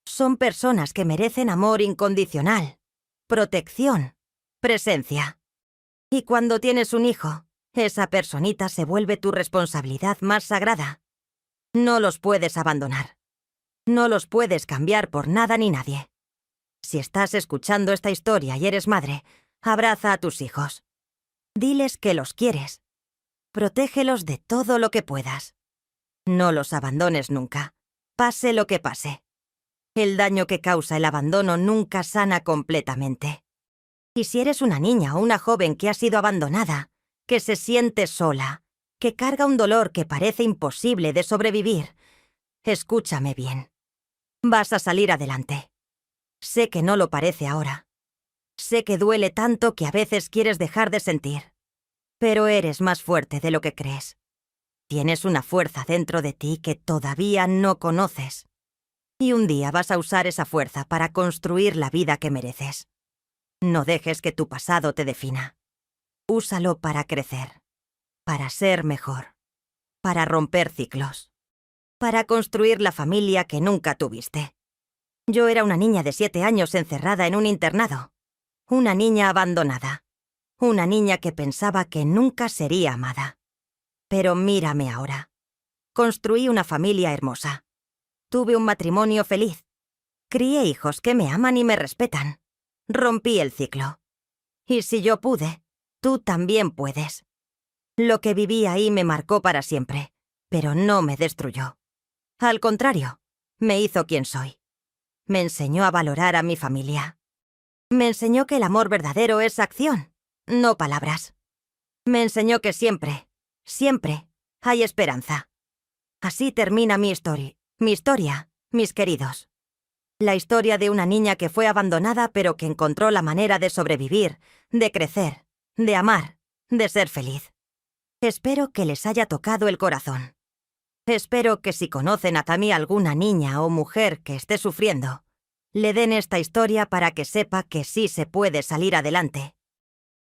Speaker 1: Son personas que merecen amor incondicional, protección, presencia. Y cuando tienes un hijo, esa personita se vuelve tu responsabilidad más sagrada. No los puedes abandonar. No los puedes cambiar por nada ni nadie. Si estás escuchando esta historia y eres madre, abraza a tus hijos. Diles que los quieres. Protégelos de todo lo que puedas. No los abandones nunca, pase lo que pase. El daño que causa el abandono nunca sana completamente. Y si eres una niña o una joven que ha sido abandonada, que se siente sola, que carga un dolor que parece imposible de sobrevivir, escúchame bien. Vas a salir adelante. Sé que no lo parece ahora. Sé que duele tanto que a veces quieres dejar de sentir. Pero eres más fuerte de lo que crees. Tienes una fuerza dentro de ti que todavía no conoces. Y un día vas a usar esa fuerza para construir la vida que mereces. No dejes que tu pasado te defina. Úsalo para crecer, para ser mejor, para romper ciclos, para construir la familia que nunca tuviste. Yo era una niña de 7 años encerrada en un internado. Una niña abandonada. Una niña que pensaba que nunca sería amada. Pero mírame ahora. Construí una familia hermosa. Tuve un matrimonio feliz. Crié hijos que me aman y me respetan. Rompí el ciclo. Y si yo pude, tú también puedes. Lo que viví ahí me marcó para siempre, pero no me destruyó. Al contrario, me hizo quien soy. Me enseñó a valorar a mi familia. Me enseñó que el amor verdadero es acción, no palabras. Me enseñó que siempre, siempre hay esperanza. Así termina mi historia, mis queridos. La historia de una niña que fue abandonada pero que encontró la manera de sobrevivir, de crecer, de amar, de ser feliz. Espero que les haya tocado el corazón. Espero que si conocen a también alguna niña o mujer que esté sufriendo, le den esta historia para que sepa que sí se puede salir adelante.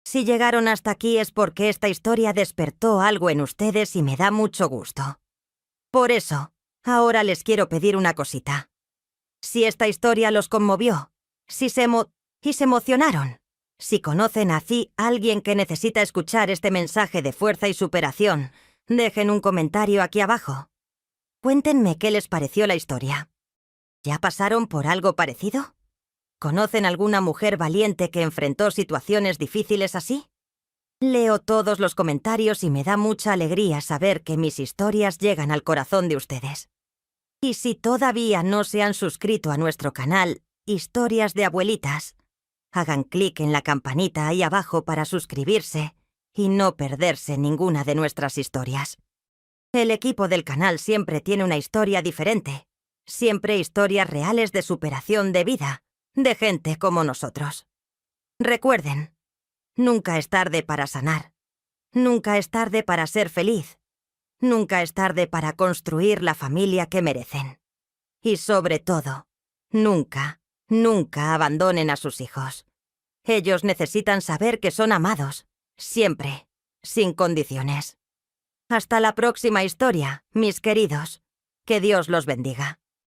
Speaker 1: Si llegaron hasta aquí es porque esta historia despertó algo en ustedes y me da mucho gusto. Por eso, ahora les quiero pedir una cosita. Si esta historia los conmovió, si se emocionaron, si conocen a alguien que necesita escuchar este mensaje de fuerza y superación, dejen un comentario aquí abajo. Cuéntenme qué les pareció la historia. ¿Ya pasaron por algo parecido? ¿Conocen alguna mujer valiente que enfrentó situaciones difíciles así? Leo todos los comentarios y me da mucha alegría saber que mis historias llegan al corazón de ustedes. Y si todavía no se han suscrito a nuestro canal Historias de Abuelitas, hagan clic en la campanita ahí abajo para suscribirse y no perderse ninguna de nuestras historias. El equipo del canal siempre tiene una historia diferente, siempre historias reales de superación de vida, de gente como nosotros. Recuerden, nunca es tarde para sanar, nunca es tarde para ser feliz, nunca es tarde para construir la familia que merecen. Y sobre todo, nunca, nunca abandonen a sus hijos. Ellos necesitan saber que son amados, siempre, sin condiciones. Hasta la próxima historia, mis queridos. Que Dios los bendiga.